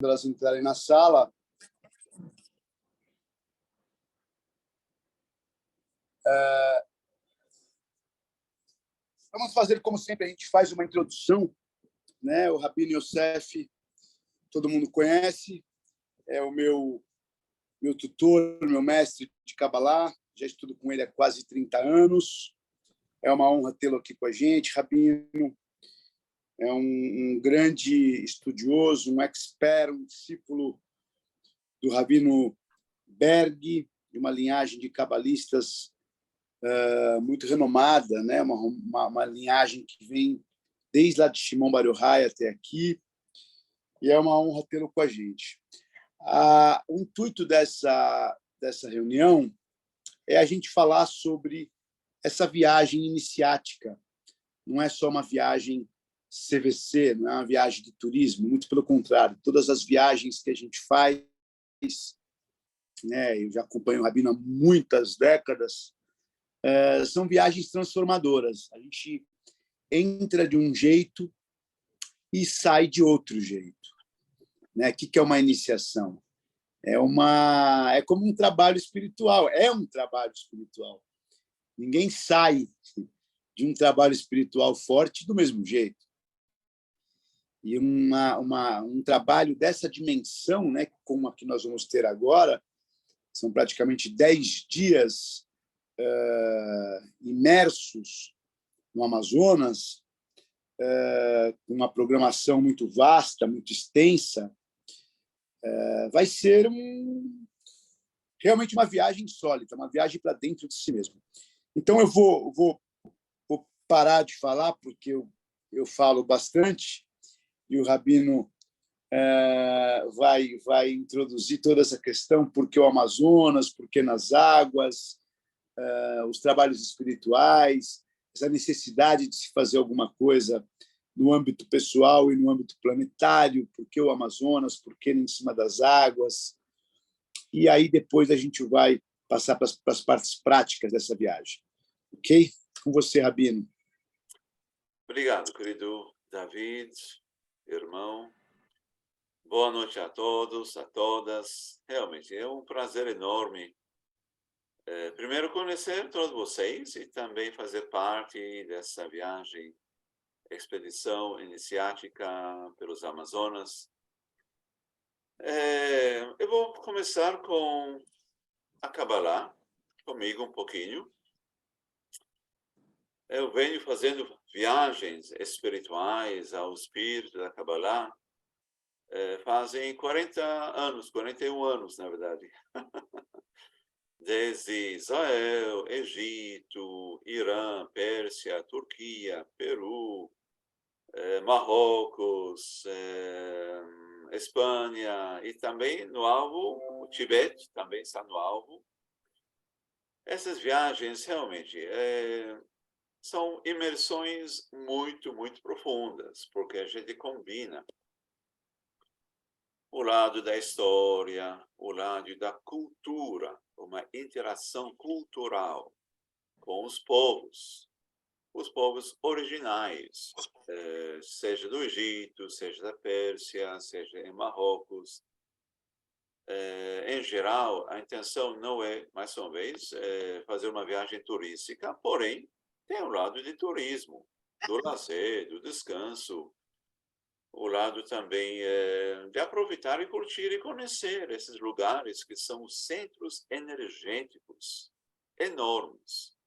elas entrarem na sala. Vamos fazer como sempre, a gente faz uma introdução, né? O Rabino Yosef, todo mundo conhece, é o meu tutor, meu mestre de Kabbalah, já estudo com ele há quase 30 anos. É uma honra tê-lo aqui com a gente. Rabino é um grande estudioso, um expert, um discípulo do Rabino Berg, de uma linhagem de cabalistas muito renomada, né? Uma linhagem que vem desde lá de Shimon Bar Yochai até aqui, e é uma honra tê-lo com a gente. O intuito dessa reunião é a gente falar sobre essa viagem iniciática. Não é só uma viagem CVC, não é uma viagem de turismo, muito pelo contrário. Todas as viagens que a gente faz, né, eu já acompanho o Rabino há muitas décadas, são viagens transformadoras. A gente entra de um jeito e sai de outro jeito. Né? O que é uma iniciação? É como um trabalho espiritual. É um trabalho espiritual. Ninguém sai de um trabalho espiritual forte do mesmo jeito. E um trabalho dessa dimensão, né, como a que nós vamos ter agora, são praticamente 10 dias imersos no Amazonas, com uma programação muito vasta, muito extensa, vai ser realmente uma viagem insólita, uma viagem para dentro de si mesmo. Então, eu vou parar de falar, porque eu falo bastante, e o Rabino vai introduzir toda essa questão, por que o Amazonas, por que nas águas, os trabalhos espirituais, essa necessidade de se fazer alguma coisa no âmbito pessoal e no âmbito planetário, por que o Amazonas, por que em cima das águas. E aí depois a gente vai passar para as partes práticas dessa viagem. Ok? Com você, Rabino. Obrigado, querido David, irmão. Boa noite a todos, a todas. Realmente é um prazer enorme primeiro conhecer todos vocês e também fazer parte dessa viagem, expedição iniciática pelos Amazonas. Eu vou começar com a Kabbalah, comigo um pouquinho. Eu venho fazendo viagens espirituais ao espírito da Kabbalah fazem 40 anos, 41 anos, na verdade. Desde Israel, Egito, Irã, Pérsia, Turquia, Peru, Marrocos, Espanha e também no alvo, o Tibete também está no alvo. Essas viagens realmente são imersões muito, muito profundas, porque a gente combina o lado da história, o lado da cultura, uma interação cultural com os povos originais, seja do Egito, seja da Pérsia, seja em Marrocos. Em geral, a intenção não é, mais uma vez, fazer uma viagem turística, porém, tem o lado de turismo, do lazer, do descanso, o lado também de aproveitar e curtir e conhecer esses lugares que são centros energéticos enormes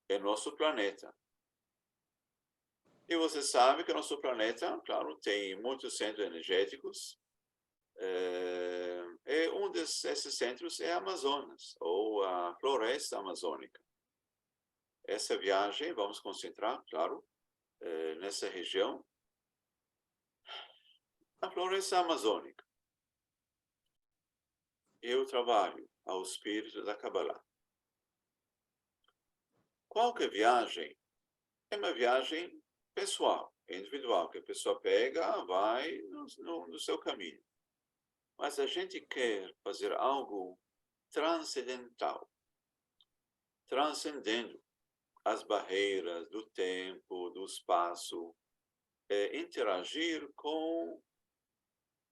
em nosso planeta. E você sabe que o nosso planeta, claro, tem muitos centros energéticos. E um desses centros é a Amazonas, ou a floresta amazônica. Essa viagem, vamos concentrar, claro, nessa região. A floresta amazônica. Eu trabalho ao espírito da Kabbalah. Qualquer viagem é uma viagem pessoal, individual, que a pessoa pega, vai no seu caminho. Mas a gente quer fazer algo transcendental, transcendendo as barreiras do tempo, do espaço, interagir com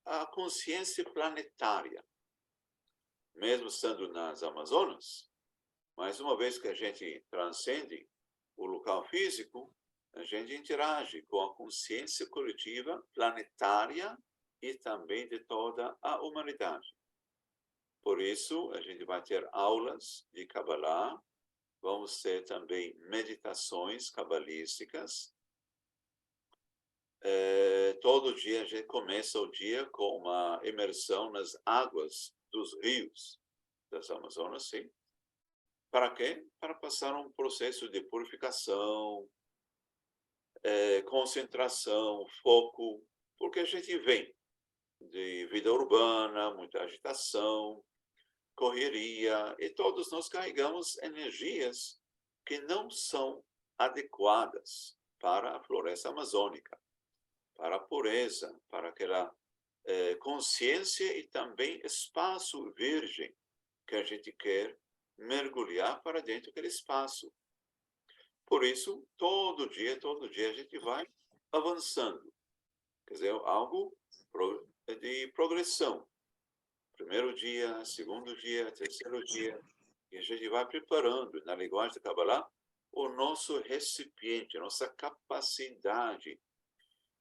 a consciência planetária. Mesmo estando nas Amazonas, mas uma vez que a gente transcende o local físico, a gente interage com a consciência coletiva planetária e também de toda a humanidade. Por isso, a gente vai ter aulas de Kabbalah, vamos ter também meditações cabalísticas. Todo dia a gente começa o dia com uma imersão nas águas dos rios das Amazonas, sim. Para quê? Para passar um processo de purificação, concentração, foco, porque a gente vem de vida urbana, muita agitação, correria, e todos nós carregamos energias que não são adequadas para a floresta amazônica, para a pureza, para aquela consciência e também espaço virgem que a gente quer mergulhar para dentro daquele espaço. Por isso, todo dia a gente vai avançando. Quer dizer, algo de progressão. Primeiro dia, segundo dia, terceiro dia, e a gente vai preparando, na linguagem da Kabbalah, o nosso recipiente, a nossa capacidade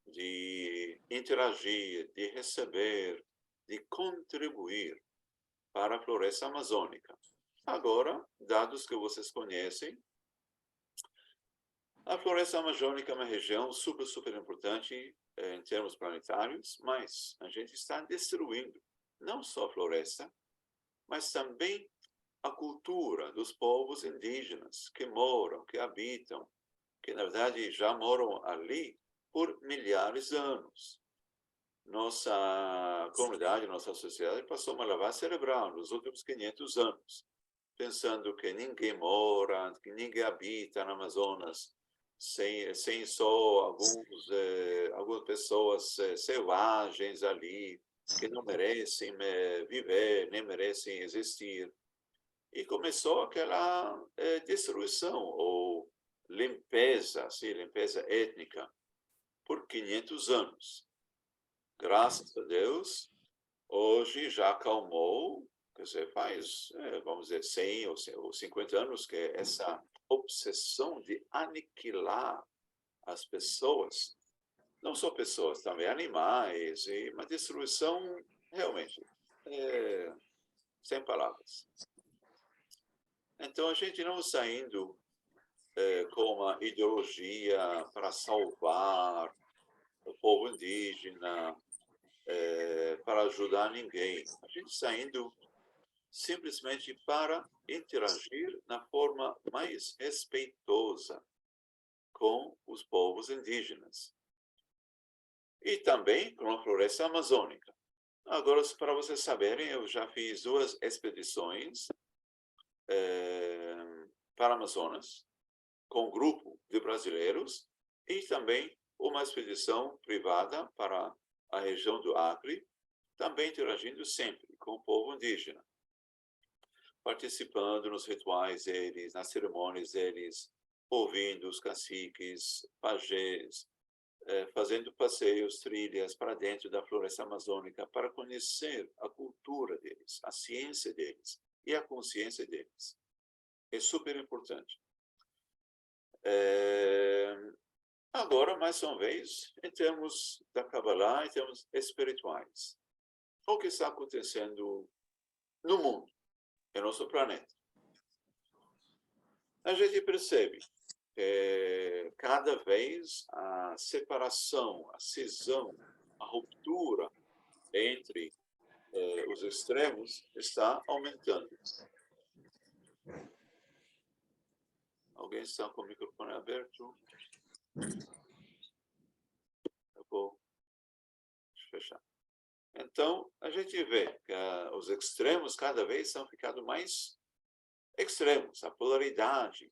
de interagir, de receber, de contribuir para a floresta amazônica. Agora, dados que vocês conhecem, a floresta amazônica é uma região super importante em termos planetários, mas a gente está destruindo não só a floresta, mas também a cultura dos povos indígenas que moram, que habitam, que na verdade já moram ali por milhares de anos. Nossa comunidade, nossa sociedade passou uma lavagem cerebral nos últimos 500 anos, pensando que ninguém mora, que ninguém habita no Amazonas, sem só algumas pessoas selvagens ali, que não merecem viver, nem merecem existir. E começou aquela destruição, ou limpeza étnica, por 500 anos. Graças a Deus, hoje já acalmou, quer dizer, faz, vamos dizer, 100 ou 50 anos que essa obsessão de aniquilar as pessoas, não só pessoas, também animais, e uma destruição realmente sem palavras. Então, a gente não está indo com uma ideologia para salvar o povo indígena, para ajudar ninguém. A gente está indo simplesmente para interagir na forma mais respeitosa com os povos indígenas. E também com a floresta amazônica. Agora, para vocês saberem, eu já fiz 2 expedições para Amazonas, com um grupo de brasileiros, e também uma expedição privada para a região do Acre, também interagindo sempre com o povo indígena, participando nos rituais deles, nas cerimônias deles, ouvindo os caciques, pajés, fazendo passeios, trilhas para dentro da floresta amazônica para conhecer a cultura deles, a ciência deles e a consciência deles. É super importante. Agora, mais uma vez, em termos da Kabbalah, em termos espirituais, o que está acontecendo no mundo, em nosso planeta? A gente percebe que cada vez a separação, a cisão, a ruptura entre os extremos está aumentando. Alguém está com o microfone aberto? Eu vou fechar. Então, a gente vê que os extremos cada vez estão ficando mais extremos, a polaridade.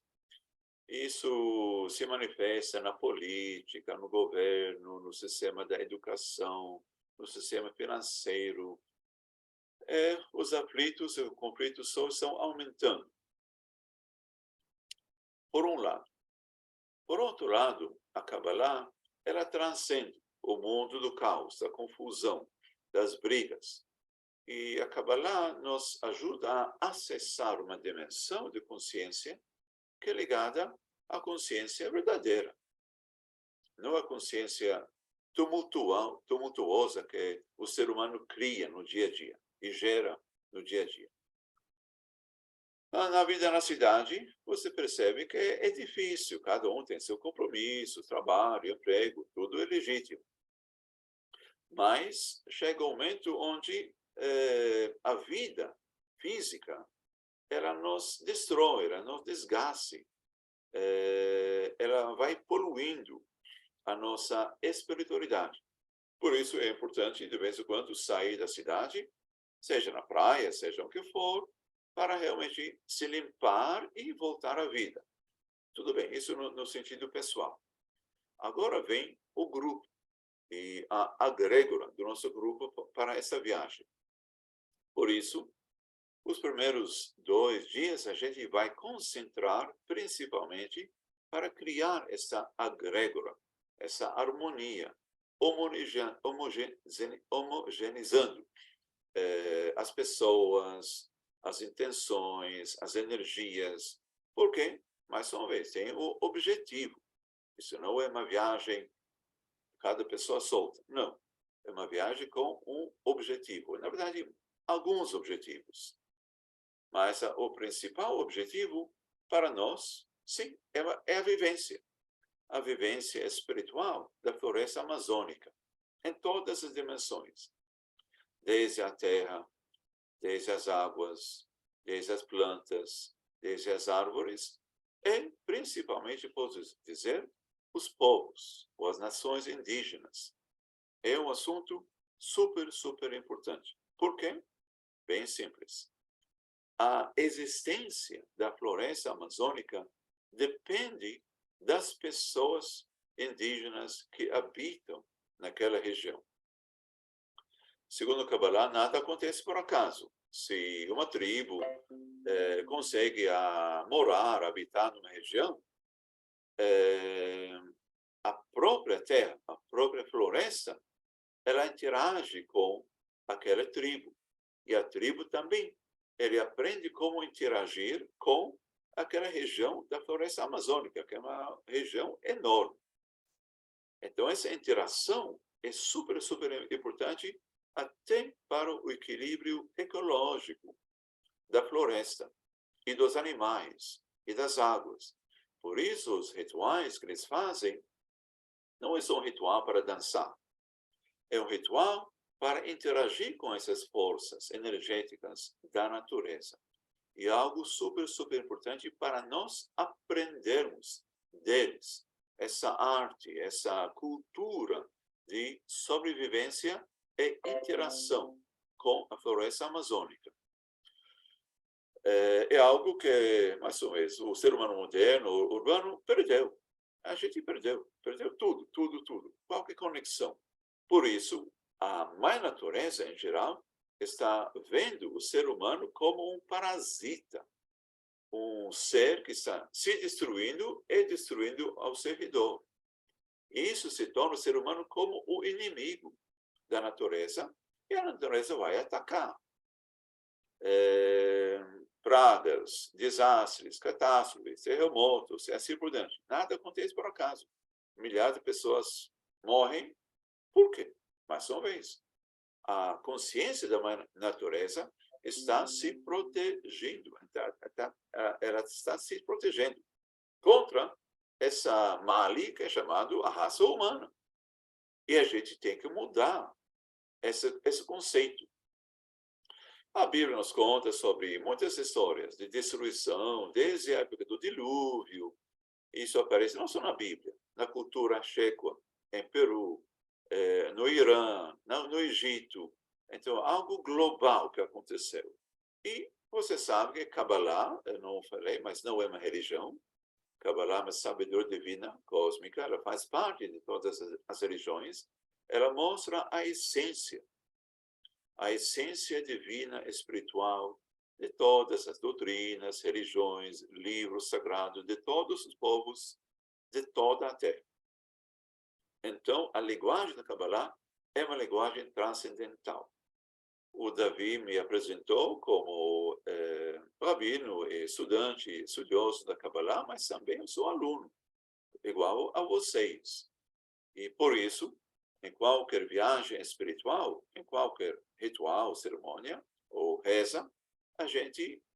Isso se manifesta na política, no governo, no sistema da educação, no sistema financeiro. Os aflitos e os conflitos só estão aumentando. Por um lado. Por outro lado, a Kabbalah, ela transcende o mundo do caos, da confusão, das brigas. E a Kabbalah nos ajuda a acessar uma dimensão de consciência que é ligada à consciência verdadeira, não à consciência tumultuosa que o ser humano cria no dia a dia e gera no dia a dia. Na vida na cidade, você percebe que é difícil, cada um tem seu compromisso, trabalho, emprego, tudo é legítimo. Mas chega um momento onde a vida física ela nos destrói, ela nos desgaste, ela vai poluindo a nossa espiritualidade. Por isso é importante, de vez em quando, sair da cidade, seja na praia, seja o que for, para realmente se limpar e voltar à vida. Tudo bem, isso no sentido pessoal. Agora vem o grupo e a agrégora do nosso grupo para essa viagem. Por isso, os primeiros 2 dias a gente vai concentrar principalmente para criar essa agrégora, essa harmonia, homogeneizando as pessoas, as intenções, as energias. Porque, mais uma vez, tem o objetivo. Isso não é uma viagem cada pessoa solta. Não. É uma viagem com um objetivo. Na verdade, alguns objetivos. Mas o principal objetivo para nós, sim, é a vivência. A vivência espiritual da floresta amazônica, em todas as dimensões. Desde a terra, desde as águas, desde as plantas, desde as árvores, e principalmente, posso dizer, os povos, ou as nações indígenas. É um assunto super, super importante. Por quê? Bem simples. A existência da floresta amazônica depende das pessoas indígenas que habitam naquela região. Segundo o Kabbalah, nada acontece por acaso. Se uma tribo consegue morar, habitar numa região, a própria terra, a própria floresta, ela interage com aquela tribo. E a tribo também. Ele aprende como interagir com aquela região da floresta amazônica, que é uma região enorme. Então, essa interação é super, super importante até para o equilíbrio ecológico da floresta e dos animais e das águas. Por isso, os rituais que eles fazem não é só um ritual para dançar. É um ritual para interagir com essas forças energéticas da natureza. E algo super, super importante para nós aprendermos deles. Essa arte, essa cultura de sobrevivência e interação com a floresta amazônica. É algo que, mais ou menos, o ser humano moderno, urbano, perdeu. A gente perdeu tudo, tudo, tudo. Qualquer conexão. Por isso, a mãe natureza, em geral, está vendo o ser humano como um parasita, um ser que está se destruindo e destruindo ao seu redor. Isso se torna o ser humano como o inimigo da natureza, e a natureza vai atacar. Pragas, desastres, catástrofes, terremotos, e assim por diante. Nada acontece por acaso. Milhares de pessoas morrem. Por quê? Mais uma vez, a consciência da natureza está se protegendo. Ela está se protegendo contra essa mali que é chamado a raça humana. E a gente tem que mudar esse conceito. A Bíblia nos conta sobre muitas histórias de destruição, desde a época do dilúvio. Isso aparece não só na Bíblia, na cultura checa, em Peru, no Irã, no Egito. Então, algo global que aconteceu. E você sabe que Kabbalah, eu não falei, mas não é uma religião. Kabbalah é uma sabedoria divina, cósmica, ela faz parte de todas as religiões. Ela mostra a essência divina, espiritual, de todas as doutrinas, religiões, livros sagrados, de todos os povos, de toda a Terra. Então, a linguagem da Kabbalah é uma linguagem transcendental. O Davi me apresentou como rabino e estudioso da Kabbalah, mas também eu sou aluno, igual a vocês. E por isso, em qualquer viagem espiritual, em qualquer ritual, cerimônia ou reza,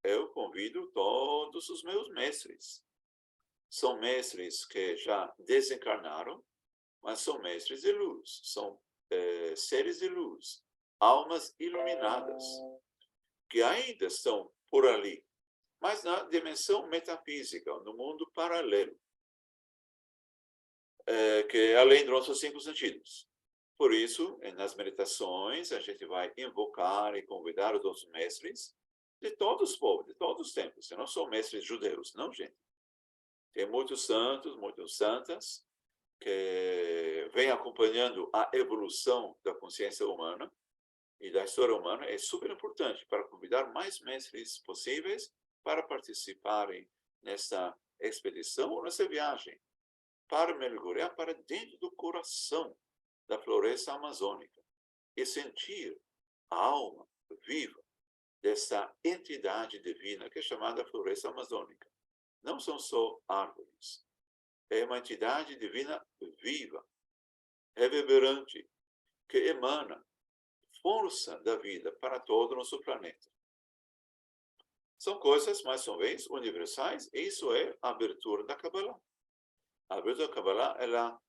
eu convido todos os meus mestres. São mestres que já desencarnaram, mas são mestres de luz, são seres de luz, almas iluminadas, que ainda estão por ali, mas na dimensão metafísica, no mundo paralelo, que é além dos nossos 5 sentidos. Por isso, nas meditações, a gente vai invocar e convidar os nossos mestres de todos os povos, de todos os tempos. Eu não sou mestres judeus, não, gente. Tem muitos santos, muitas santas, que vem acompanhando a evolução da consciência humana e da história humana. É super importante para convidar mais mestres possíveis para participarem nessa expedição ou nessa viagem, para mergulhar para dentro do coração da floresta amazônica e sentir a alma viva dessa entidade divina que é chamada floresta amazônica. Não são só árvores. É uma entidade divina viva, reverberante, que emana força da vida para todo o nosso planeta. São coisas, mais uma vez, universais, e isso é a abertura da Kabbalah. A abertura da Kabbalah, ela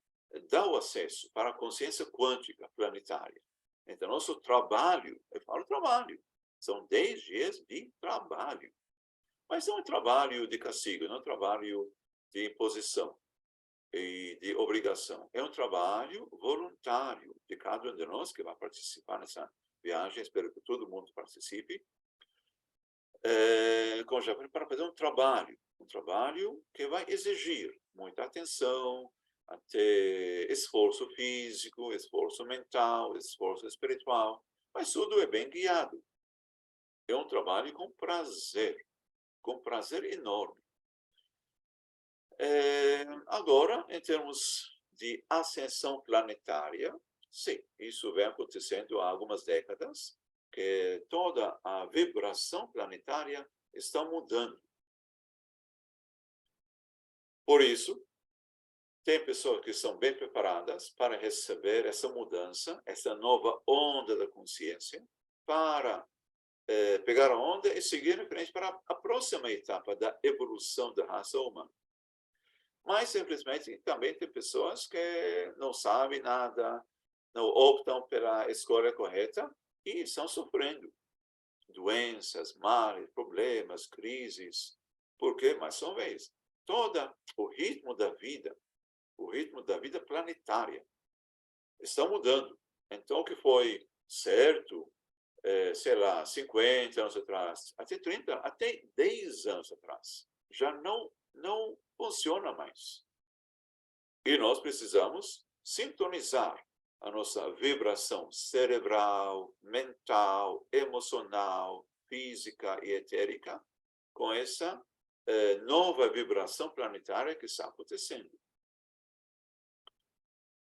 dá o acesso para a consciência quântica planetária. Então, nosso trabalho, eu falo trabalho, são 10 dias de trabalho. Mas não é trabalho de castigo, não é trabalho de imposição e de obrigação. É um trabalho voluntário de cada um de nós que vai participar nessa viagem. Espero que todo mundo participe. Para fazer um trabalho que vai exigir muita atenção, até esforço físico, esforço mental, esforço espiritual, mas tudo é bem guiado. É um trabalho com prazer enorme. Agora, em termos de ascensão planetária, sim, isso vem acontecendo há algumas décadas, que toda a vibração planetária está mudando. Por isso, tem pessoas que são bem preparadas para receber essa mudança, essa nova onda da consciência, para pegar a onda e seguir em frente para a próxima etapa da evolução da raça humana. Mas, simplesmente, também tem pessoas que não sabem nada, não optam pela escolha correta e estão sofrendo doenças, males, problemas, crises. Porque, mais uma vez, todo o ritmo da vida planetária, está mudando. Então, o que foi certo, sei lá, 50 anos atrás, até 30, até 10 anos atrás, já não funciona mais. E nós precisamos sintonizar a nossa vibração cerebral, mental, emocional, física e etérica com essa nova vibração planetária que está acontecendo.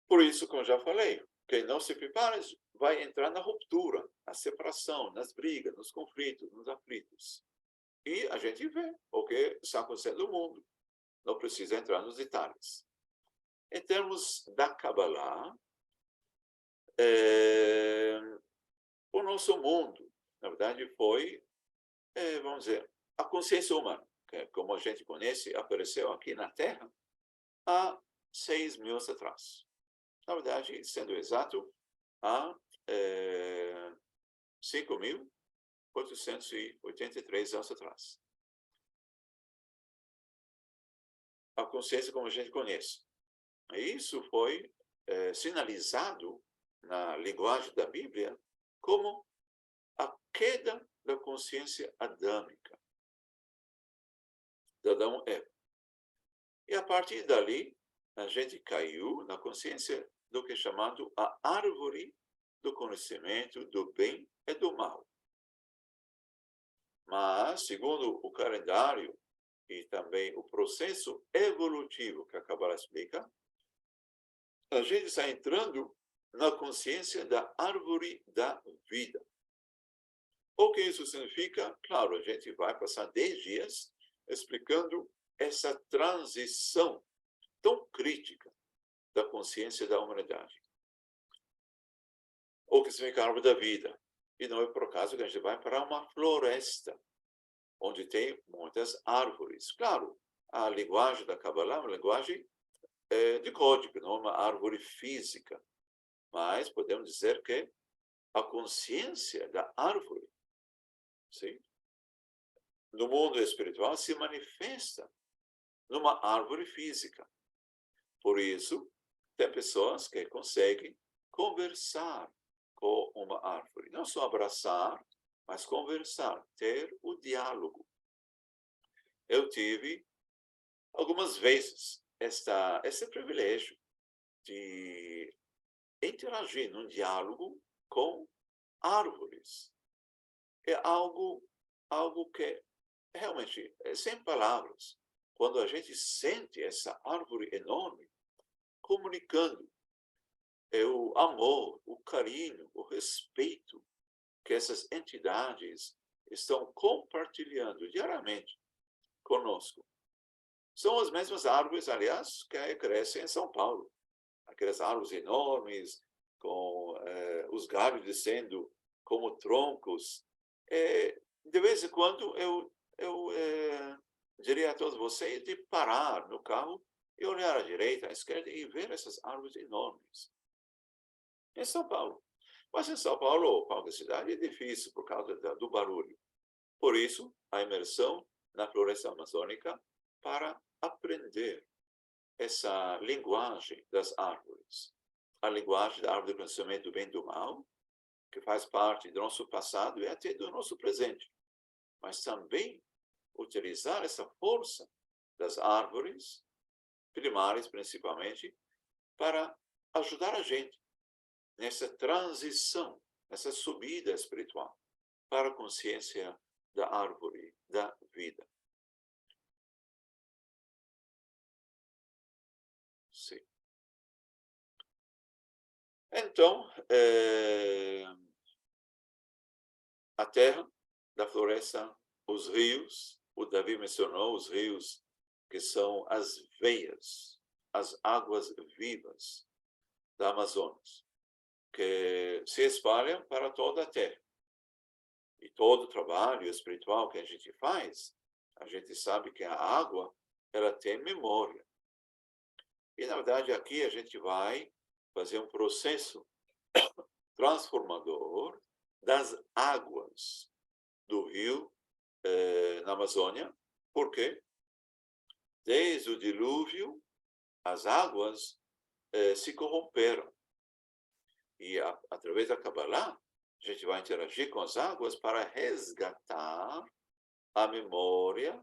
Por isso, como já falei, quem não se prepara vai entrar na ruptura, na separação, nas brigas, nos conflitos, nos aflitos. E a gente vê o que está acontecendo no mundo. Não precisa entrar nos detalhes. Em termos da Kabbalah, o nosso mundo, na verdade, foi, vamos dizer, a consciência humana, que, como a gente conhece, apareceu aqui na Terra há 6.000 anos atrás. Na verdade, sendo exato, há 5.883 anos atrás. A consciência como a gente conhece. Isso foi sinalizado na linguagem da Bíblia como a queda da consciência adâmica, de Adão e Eva. E a partir dali, a gente caiu na consciência do que é chamado a árvore do conhecimento do bem e do mal. Mas, segundo o calendário e também o processo evolutivo que a Kabbalah explica, a gente está entrando na consciência da árvore da vida. O que isso significa? Claro, a gente vai passar 10 dias explicando essa transição tão crítica da consciência da humanidade. O que significa a árvore da vida. E não é por acaso que a gente vai para uma floresta, onde tem muitas árvores. Claro, a linguagem da Kabbalah é uma linguagem de código, não é uma árvore física. Mas podemos dizer que a consciência da árvore, sim, no mundo espiritual se manifesta numa árvore física. Por isso, tem pessoas que conseguem conversar com uma árvore. Não só abraçar, mas conversar, ter o diálogo. Eu tive algumas vezes esse privilégio de interagir num diálogo com árvores. É algo que realmente é sem palavras. Quando a gente sente essa árvore enorme comunicando o amor, o carinho, o respeito que essas entidades estão compartilhando diariamente conosco. São as mesmas árvores, aliás, que crescem em São Paulo. Aquelas árvores enormes, com os galhos descendo como troncos. De vez em quando, eu diria a todos vocês de parar no carro e olhar à direita, à esquerda e ver essas árvores enormes. Em São Paulo. Mas em São Paulo, qualquer cidade, é difícil por causa do barulho. Por isso, a imersão na floresta amazônica para aprender essa linguagem das árvores. A linguagem da árvore do conhecimento do bem e do mal, que faz parte do nosso passado e até do nosso presente. Mas também utilizar essa força das árvores, primárias principalmente, para ajudar a gente nessa transição, nessa subida espiritual para a consciência da árvore da vida. Sim. Então, a terra da floresta, os rios, o Davi mencionou os rios que são as veias, as águas vivas da Amazonas, que se espalham para toda a terra. E todo o trabalho espiritual que a gente faz, a gente sabe que a água, ela tem memória. E, na verdade, aqui a gente vai fazer um processo transformador das águas do rio na Amazônia. Por quê? Desde o dilúvio, as águas se corromperam. E, através da Kabbalah, a gente vai interagir com as águas para resgatar a memória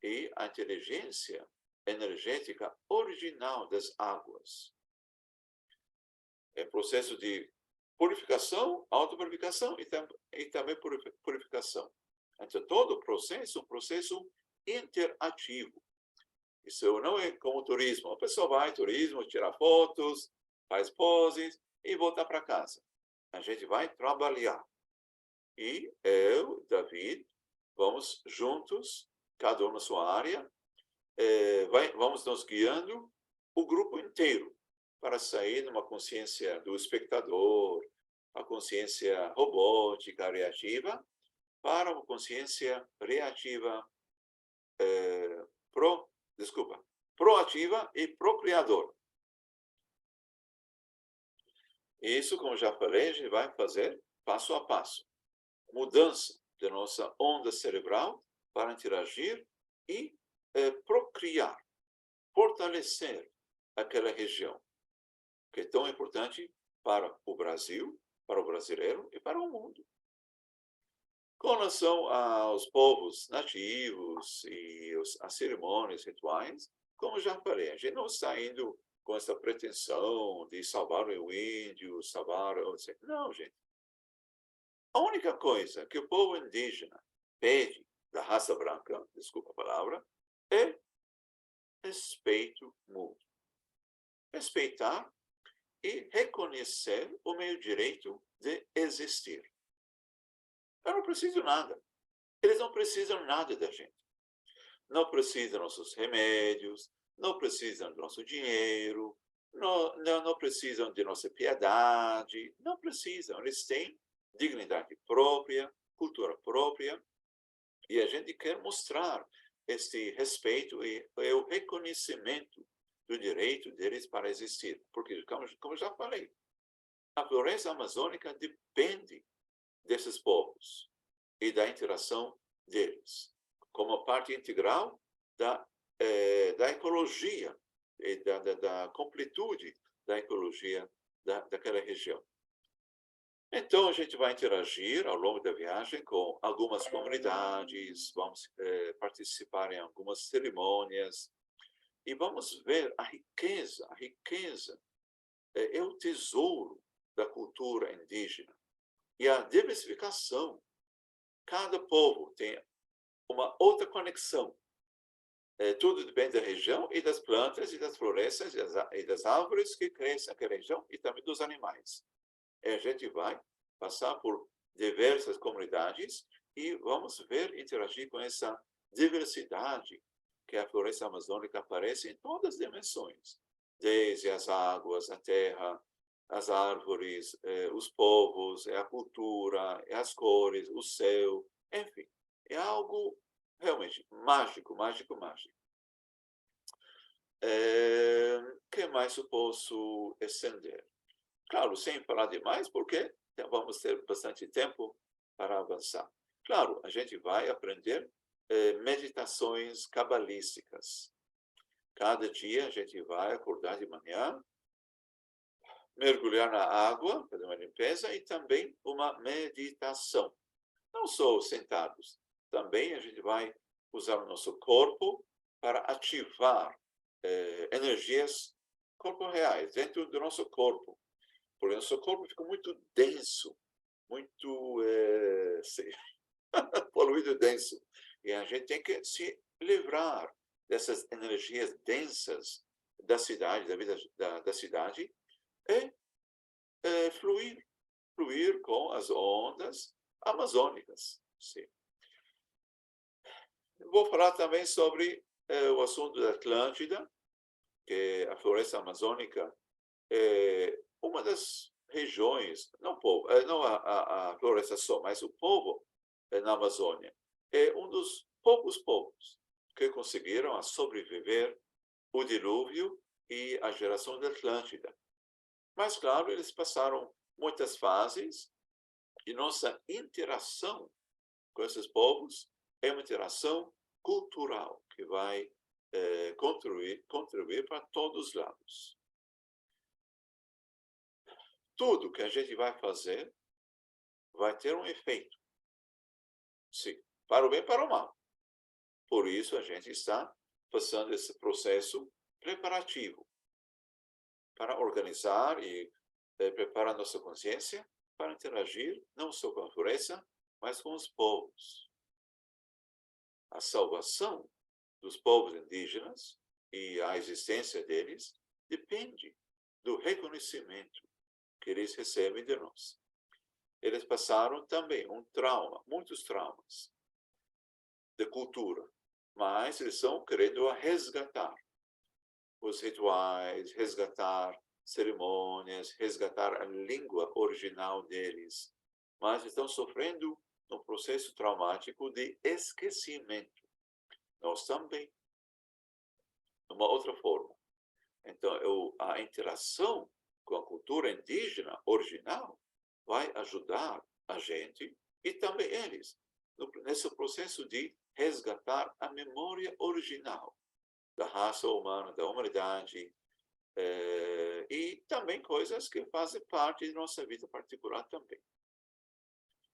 e a inteligência energética original das águas. É processo de purificação, autopurificação e também purificação. Então, todo o processo é um processo interativo. Isso não é como turismo. A pessoa vai turismo, tira fotos, faz poses e volta para casa. A gente vai trabalhar. E eu, David, vamos juntos, cada um na sua área, vamos nos guiando o grupo inteiro para sair numa consciência do espectador, a consciência robótica, reativa, para uma consciência reativa, proativa e procriadora. Isso, como já falei, a gente vai fazer passo a passo. Mudança da nossa onda cerebral para interagir e procriar, fortalecer aquela região, que é tão importante para o Brasil, para o brasileiro e para o mundo. Com relação aos povos nativos e as cerimônias rituais, como já falei, a gente não está indo com essa pretensão de salvar o índio, salvar... Não, gente. A única coisa que o povo indígena pede da raça branca, desculpa a palavra, é respeito mútuo. Respeitar e reconhecer o meu direito de existir. Eu não preciso nada. Eles não precisam nada da gente. Não precisam dos nossos remédios, não precisam do nosso dinheiro, não precisam de nossa piedade, não precisam. Eles têm dignidade própria, cultura própria, e a gente quer mostrar este respeito e o reconhecimento do direito deles para existir. Porque, como já falei, a floresta amazônica depende desses povos e da interação deles, como parte integral da ecologia e da completude da ecologia daquela região. Então, a gente vai interagir ao longo da viagem com algumas comunidades, vamos participar em algumas cerimônias e vamos ver a riqueza é o tesouro da cultura indígena e a diversificação. Cada povo tem uma outra conexão. Tudo depende da região e das plantas e das florestas e das árvores que crescem naquela região e também dos animais. A gente vai passar por diversas comunidades e vamos ver, interagir com essa diversidade que a floresta amazônica aparece em todas as dimensões, desde as águas, a terra, as árvores, os povos, a cultura, as cores, o céu, enfim, é algo realmente mágico, mágico, mágico. Que mais eu posso estender? Claro, sem falar demais, porque vamos ter bastante tempo para avançar. Claro, a gente vai aprender meditações cabalísticas. Cada dia a gente vai acordar de manhã, mergulhar na água, fazer uma limpeza e também uma meditação. Não só sentados, também a gente vai usar o nosso corpo para ativar energias corporeais dentro do nosso corpo. Porque o nosso corpo fica muito denso, muito poluído denso. E a gente tem que se livrar dessas energias densas da cidade, da vida da cidade, e fluir com as ondas amazônicas. Sim. Vou falar também sobre o assunto da Atlântida, que a floresta amazônica é uma das regiões, não a floresta só, mas o povo na Amazônia é um dos poucos povos que conseguiram sobreviver o dilúvio e a geração da Atlântida. Mas, claro, eles passaram muitas fases e nossa interação com esses povos é uma interação cultural que vai contribuir para todos os lados. Tudo que a gente vai fazer vai ter um efeito. Sim, para o bem e para o mal. Por isso, a gente está passando esse processo preparativo para organizar e preparar nossa consciência para interagir não só com a floresta, mas com os povos. A salvação dos povos indígenas e a existência deles depende do reconhecimento que eles recebem de nós. Eles passaram também um trauma, muitos traumas de cultura, mas eles estão querendo resgatar os rituais, resgatar cerimônias, resgatar a língua original deles, mas estão sofrendo um processo traumático de esquecimento. Nós também, de uma outra forma. Então, a interação com a cultura indígena original vai ajudar a gente e também eles nesse processo de resgatar a memória original da raça humana, da humanidade, e também coisas que fazem parte de nossa vida particular também.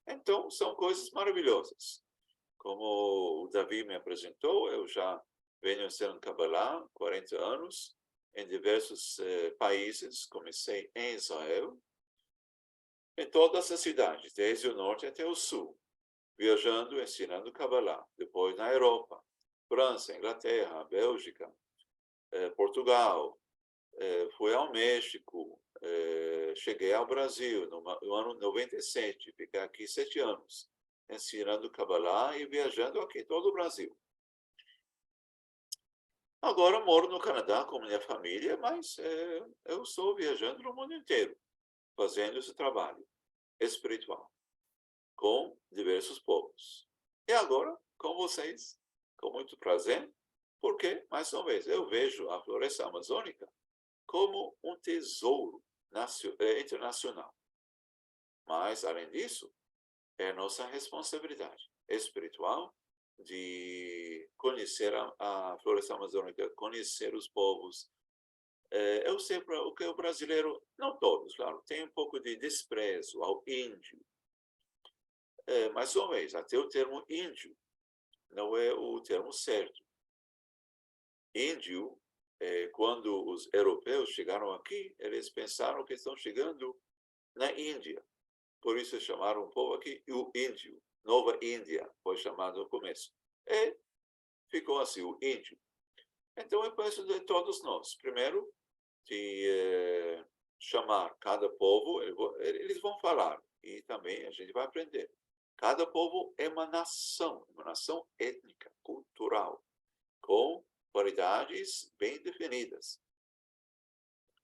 Então, são coisas maravilhosas. Como o Davi me apresentou, eu já venho sendo Kabbalah 40 anos, em diversos países. Comecei em Israel, em todas as cidades, desde o norte até o sul, viajando, ensinando Kabbalah. Depois na Europa, França, Inglaterra, Bélgica, Portugal, fui ao México, cheguei ao Brasil no ano 97, fiquei aqui 7 anos, ensinando Kabbalah e viajando aqui todo o Brasil. Agora moro no Canadá com minha família, mas eu estou viajando no mundo inteiro, fazendo esse trabalho espiritual com diversos povos. E agora, com vocês, com muito prazer, porque, mais uma vez, eu vejo a floresta amazônica como um tesouro internacional. Mas, além disso, é nossa responsabilidade espiritual de conhecer a floresta amazônica, conhecer os povos. Eu sei o que o brasileiro, não todos, claro, tem um pouco de desprezo ao índio. Mais uma vez, até o termo índio não é o termo certo. Índio, quando os europeus chegaram aqui, eles pensaram que estão chegando na Índia. Por isso chamaram o povo aqui o índio. Nova Índia foi chamado no começo. E ficou assim, o índio. Então, eu penso de todos nós. Primeiro, de chamar cada povo, eles vão falar. E também a gente vai aprender. Cada povo é uma nação étnica, cultural, com variedades bem definidas.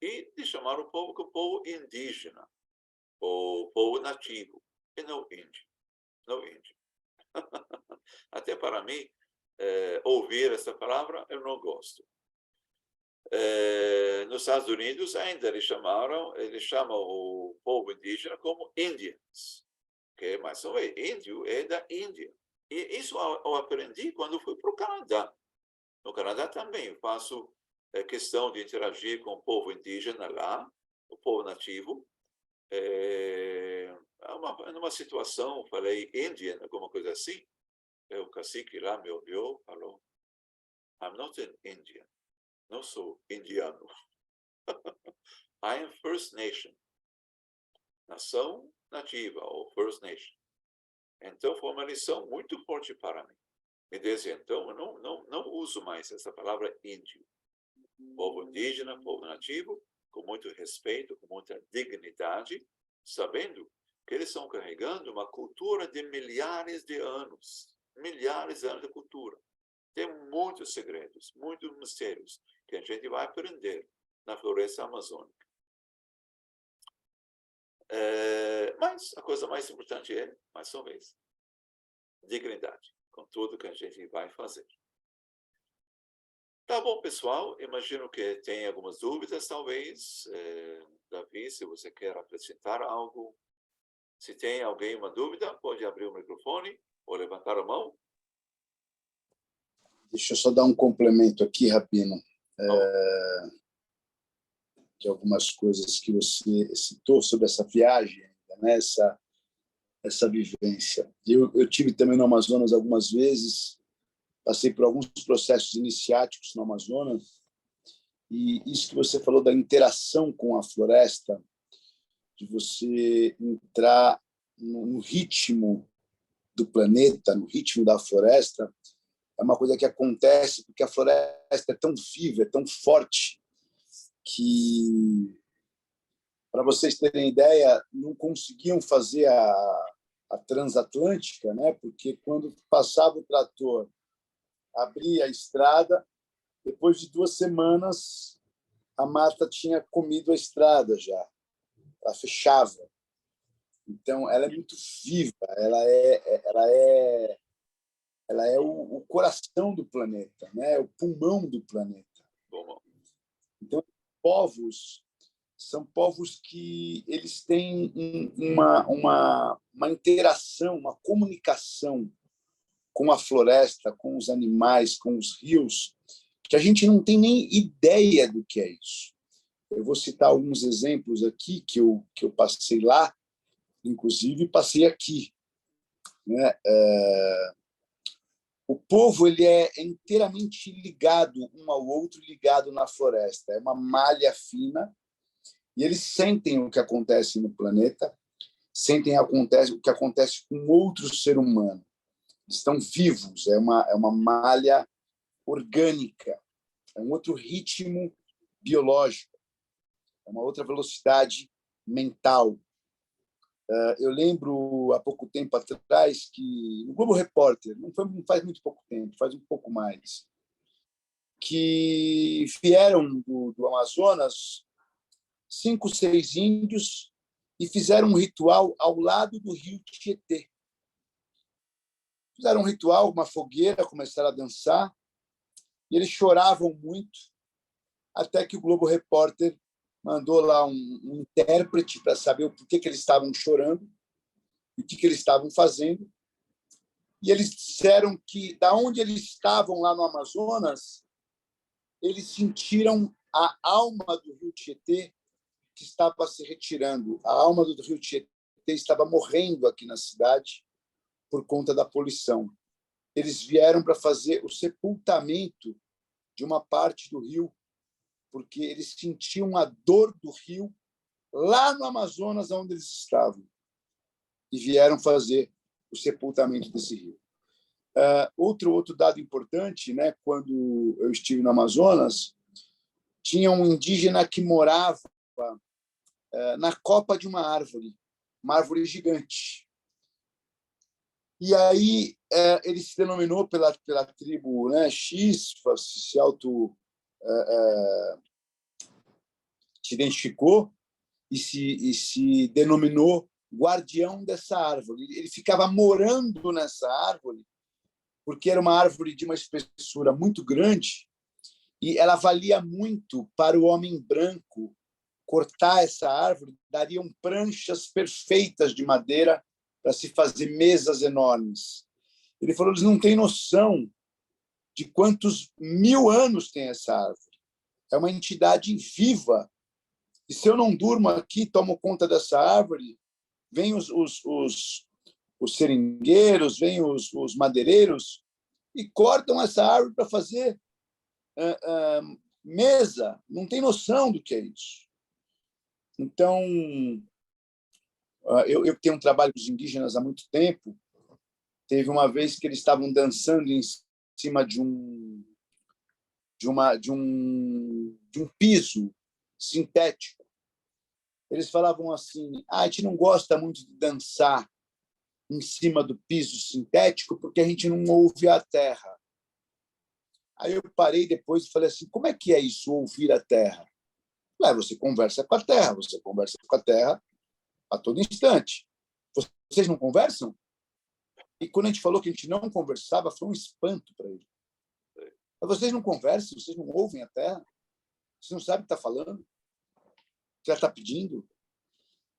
E de chamar o povo como povo indígena, ou povo nativo, e não índio. Não índio. Até para mim, ouvir essa palavra, eu não gosto. Nos Estados Unidos, ainda eles chamam o povo indígena como Indians, que mais uma vez, índio é da Índia. E isso eu aprendi quando fui para o Canadá. No Canadá também faço questão de interagir com o povo indígena lá, o povo nativo. Numa situação, falei Indian, alguma coisa assim, o cacique lá me ouviu, falou, I'm not an Indian, não sou indiano. I am First Nation, nação nativa, ou First Nation. Então, foi uma lição muito forte para mim. E desde então, eu não uso mais essa palavra índio. Povo indígena, povo nativo, com muito respeito, com muita dignidade, sabendo que eles estão carregando uma cultura de milhares de anos de cultura. Tem muitos segredos, muitos mistérios que a gente vai aprender na floresta amazônica. Mas a coisa mais importante é, mais uma vez, dignidade, com tudo que a gente vai fazer. Tá bom, pessoal, imagino que tem algumas dúvidas, talvez. Davi, se você quer acrescentar algo. Se tem alguém uma dúvida, pode abrir o microfone ou levantar a mão. Deixa eu só dar um complemento aqui, Rabino, de algumas coisas que você citou sobre essa viagem, né? essa vivência. Eu tive também no Amazonas algumas vezes, passei por alguns processos iniciáticos no Amazonas, e isso que você falou da interação com a floresta, de você entrar no ritmo do planeta, no ritmo da floresta, é uma coisa que acontece porque a floresta é tão viva, é tão forte, que, para vocês terem ideia, não conseguiam fazer a transatlântica, né? Porque quando passava o trator, abria a estrada, depois de 2 semanas, a mata tinha comido a estrada já, ela fechava. Então, ela é muito viva, ela é o coração do planeta, né? O pulmão do planeta. Então, povos são povos que eles têm uma interação, uma comunicação com a floresta, com os animais, com os rios, que a gente não tem nem ideia do que é isso. Eu vou citar alguns exemplos aqui que eu passei lá, inclusive passei aqui, né? O povo ele é inteiramente ligado um ao outro, ligado na floresta. É uma malha fina e eles sentem o que acontece no planeta, sentem o que acontece com outro ser humano. Estão vivos, é uma malha orgânica, é um outro ritmo biológico. é uma outra velocidade mental. Eu lembro, há pouco tempo atrás, que no Globo Repórter, não faz muito pouco tempo, faz um pouco mais, que vieram do Amazonas 5, 6 índios e fizeram um ritual ao lado do rio Tietê. Fizeram um ritual, uma fogueira, começaram a dançar, e eles choravam muito, até que o Globo Repórter mandou lá um intérprete para saber o porquê que eles estavam chorando e o que eles estavam fazendo. E eles disseram que, da onde eles estavam lá no Amazonas, eles sentiram a alma do rio Tietê que estava se retirando. A alma do rio Tietê estava morrendo aqui na cidade por conta da poluição. Eles vieram para fazer o sepultamento de uma parte do rio, porque eles sentiam a dor do rio lá no Amazonas, onde eles estavam, e vieram fazer o sepultamento desse rio. Outro dado importante, né? Quando eu estive no Amazonas, tinha um indígena que morava na copa de uma árvore gigante. E aí ele se denominou pela tribo, né, X, se identificou e se denominou guardião dessa árvore. Ele ficava morando nessa árvore porque era uma árvore de uma espessura muito grande e ela valia muito para o homem branco cortar essa árvore. Dariam pranchas perfeitas de madeira para se fazer mesas enormes. Ele falou: eles não têm noção de quantos 1000 anos tem essa árvore. É uma entidade viva. E se eu não durmo aqui, tomo conta dessa árvore, vêm os seringueiros, vêm os madeireiros e cortam essa árvore para fazer mesa. Não tem noção do que é isso. Então, eu tenho um trabalho com os indígenas há muito tempo. Teve uma vez que eles estavam dançando em cima de um piso sintético. Eles falavam assim: a gente não gosta muito de dançar em cima do piso sintético porque a gente não ouve a terra. Aí eu parei depois e falei assim: como é que é isso, ouvir a terra? Você conversa com a terra, você conversa com a terra a todo instante. Vocês não conversam? E quando a gente falou que a gente não conversava, foi um espanto para ele. Mas vocês não conversam, vocês não ouvem a terra, vocês não sabem o que está falando, o que ela está pedindo.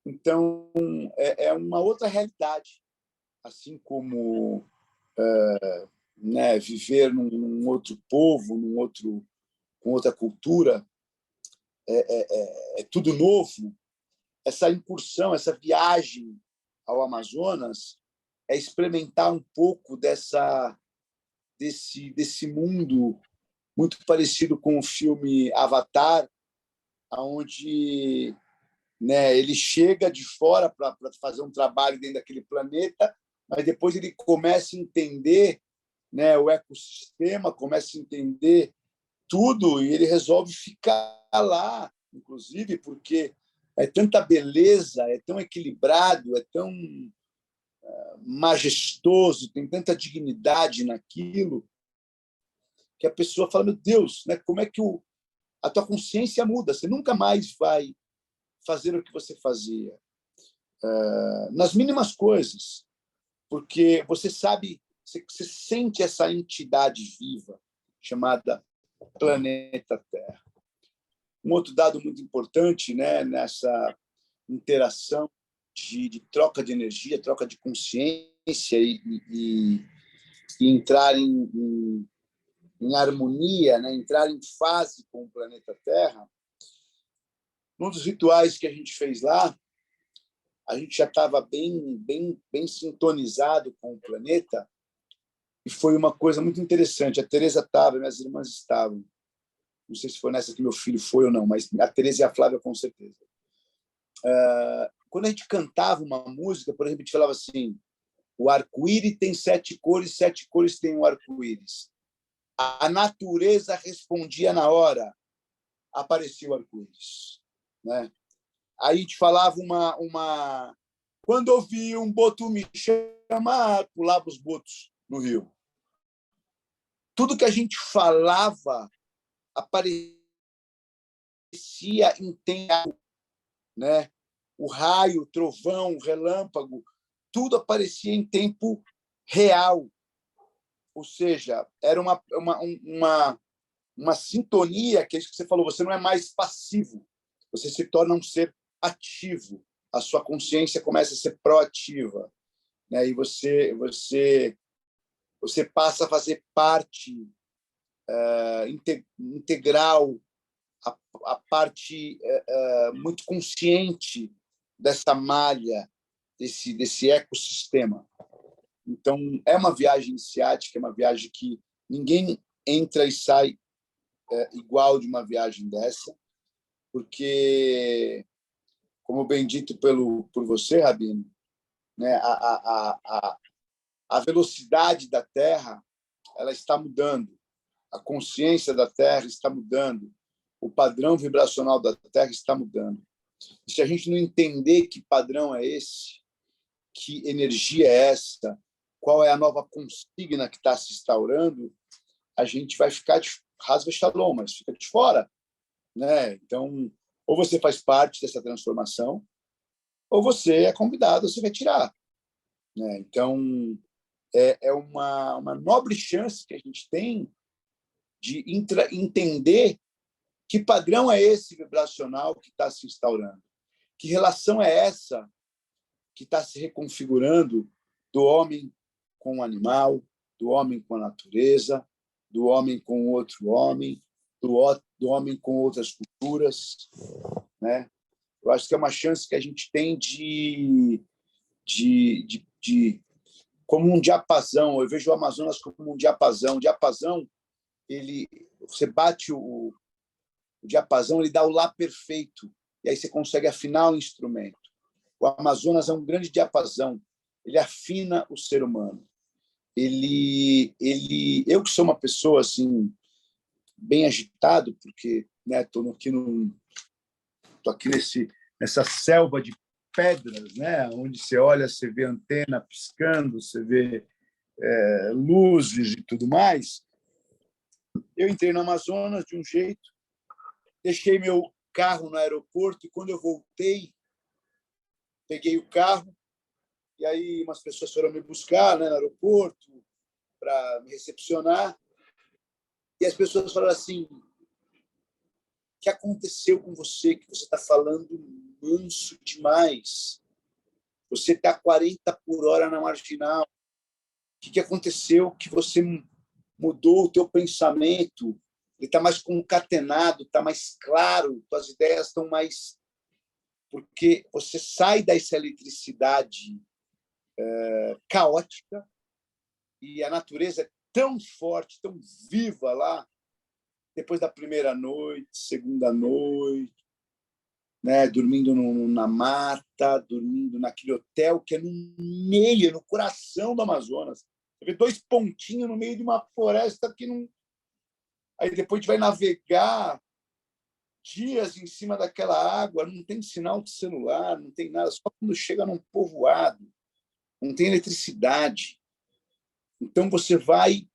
Então, é uma outra realidade. Assim como né, viver num outro povo, com outra cultura, é tudo novo. Essa incursão, essa viagem ao Amazonas é experimentar um pouco desse mundo muito parecido com o filme Avatar, onde, né, ele chega de fora para fazer um trabalho dentro daquele planeta, mas depois ele começa a entender, né, o ecossistema, começa a entender tudo e ele resolve ficar lá, inclusive porque é tanta beleza, é tão equilibrado, é tão majestoso, tem tanta dignidade naquilo, que a pessoa fala: meu Deus, né, como é que a tua consciência muda? Você nunca mais vai fazer o que você fazia, nas mínimas coisas, porque você sabe, você sente essa entidade viva chamada planeta Terra. Um outro dado muito importante, né, nessa interação de troca de energia, troca de consciência e entrar em harmonia, né, entrar em fase com o planeta Terra. Um dos rituais que a gente fez lá, a gente já estava bem sintonizado com o planeta e foi uma coisa muito interessante. A Teresa estava, minhas irmãs estavam. Não sei se foi nessa que meu filho foi ou não, mas a Teresa e a Flávia com certeza. Quando a gente cantava uma música, por exemplo, a gente falava assim: o arco-íris tem 7 cores, 7 cores tem o arco-íris. A natureza respondia na hora, aparecia o arco-íris. né? Aí te falava quando eu vi um boto me chamar, pulava os botos no rio. Tudo que a gente falava aparecia em tempo, né? O raio, o trovão, o relâmpago, tudo aparecia em tempo real. Ou seja, era uma sintonia, que é isso que você falou, você não é mais passivo, você se torna um ser ativo, a sua consciência começa a ser proativa, né? E você passa a fazer parte integral, a parte muito consciente dessa malha, desse ecossistema. Então, é uma viagem iniciática, é uma viagem que ninguém entra e sai igual de uma viagem dessa, porque, como bem dito por você, Rabino, né, a velocidade da Terra ela está mudando, a consciência da Terra está mudando, o padrão vibracional da Terra está mudando. E se a gente não entender que padrão é esse, que energia é essa, qual é a nova consigna que está se instaurando, a gente vai ficar de rasva shalom, mas fica de fora, né? Então, ou você faz parte dessa transformação, ou você é convidado a se retirar, né? Então, é uma nobre chance que a gente tem de entender que padrão é esse vibracional que está se instaurando, que relação é essa que está se reconfigurando do homem com o animal, do homem com a natureza, do homem com outro homem, do homem com outras culturas, né? Eu acho que é uma chance que a gente tem de como um diapasão. Eu vejo o Amazonas como um diapasão. O diapasão, você bate o diapasão, ele dá o lá perfeito, e aí você consegue afinar o instrumento. O Amazonas é um grande diapasão, ele afina o ser humano. Eu que sou uma pessoa assim bem agitado, porque estou aqui nessa selva de pedras, né, onde você olha, você vê antena piscando, você vê luzes e tudo mais. Eu entrei no Amazonas de um jeito, deixei meu carro no aeroporto e quando eu voltei, peguei o carro e aí umas pessoas foram me buscar, né, no aeroporto para me recepcionar e as pessoas falaram assim: o que aconteceu com você que você está falando manso demais? Você está 40 por hora na marginal. O que aconteceu que você mudou o teu pensamento? Ele está mais concatenado, está mais claro, suas ideias estão mais... Porque você sai dessa eletricidade caótica e a natureza é tão forte, tão viva lá, depois da primeira noite, segunda noite, né, dormindo na mata, dormindo naquele hotel que é no meio, no coração do Amazonas. Você vê 2 pontinhos no meio de uma floresta que não... Aí depois a gente vai navegar dias em cima daquela água, não tem sinal de celular, não tem nada, só quando chega num povoado, não tem eletricidade. Então você vai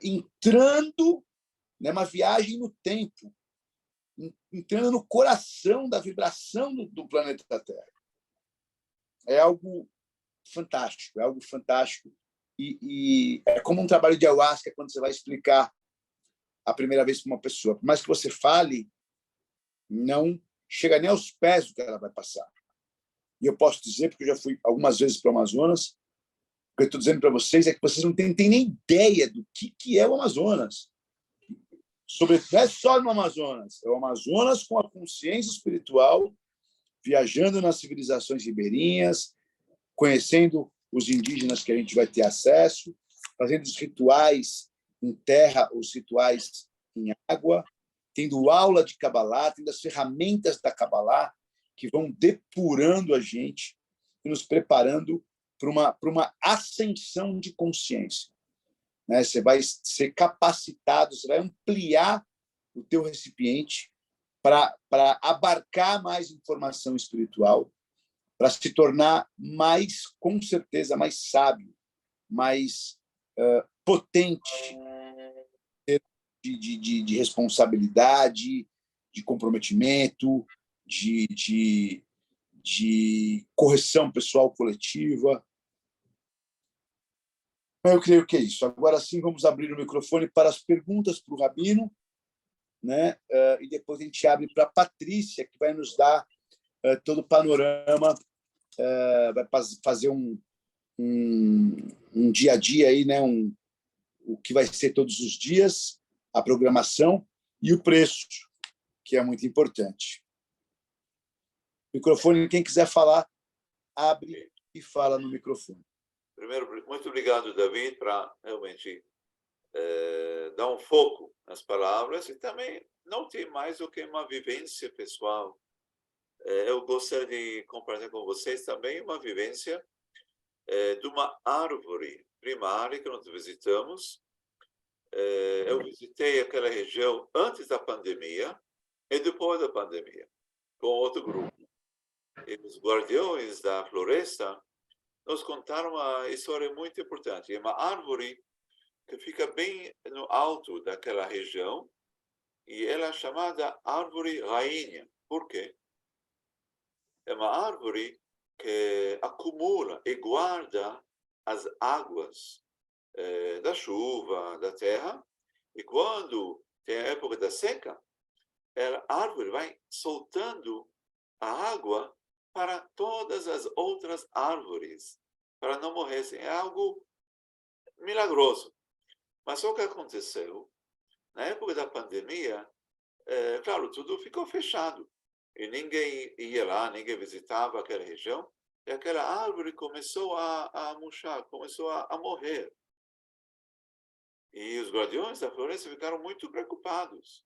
entrando numa viagem no tempo, entrando no coração da vibração do planeta Terra. É algo fantástico, é algo fantástico. E é como um trabalho de ayahuasca quando você vai explicar a primeira vez para uma pessoa. Por mais que você fale, não chega nem aos pés do que ela vai passar. E eu posso dizer, porque eu já fui algumas vezes para o Amazonas, o que eu estou dizendo para vocês é que vocês não têm nem ideia do que é o Amazonas. Não é só no Amazonas, é o Amazonas com a consciência espiritual, viajando nas civilizações ribeirinhas, conhecendo os indígenas que a gente vai ter acesso, fazendo os rituais em terra, os rituais em água, tendo aula de Kabbalah, tendo as ferramentas da Kabbalah que vão depurando a gente e nos preparando para uma ascensão de consciência. Você vai ser capacitado, você vai ampliar o teu recipiente para abarcar mais informação espiritual, para se tornar mais, com certeza, mais sábio, mais potente de responsabilidade, de comprometimento, de correção pessoal coletiva. Eu creio que é isso. Agora sim, vamos abrir o microfone para as perguntas para o Rabino, né? E depois a gente abre para a Patrícia, que vai nos dar todo o panorama, vai fazer um dia a dia aí, né? O que vai ser todos os dias, a programação e o preço, que é muito importante. Microfone, quem quiser falar, abre e fala no microfone. Primeiro, muito obrigado, David, para realmente dar um foco nas palavras e também não tem mais do que uma vivência pessoal. Eu gostaria de compartilhar com vocês também uma vivência de uma árvore primária que nós visitamos. Eu visitei aquela região antes da pandemia e depois da pandemia, com outro grupo. E os guardiões da floresta nos contaram uma história muito importante. É uma árvore que fica bem no alto daquela região e ela é chamada árvore rainha. Por quê? É uma árvore que acumula e guarda as águas da chuva, da terra, e quando tem a época da seca, a árvore vai soltando a água para todas as outras árvores, para não morrerem. É algo milagroso. Mas o que aconteceu? Na época da pandemia, claro, tudo ficou fechado. E ninguém ia lá, ninguém visitava aquela região. E aquela árvore começou a murchar, começou a morrer. E os guardiões da floresta ficaram muito preocupados.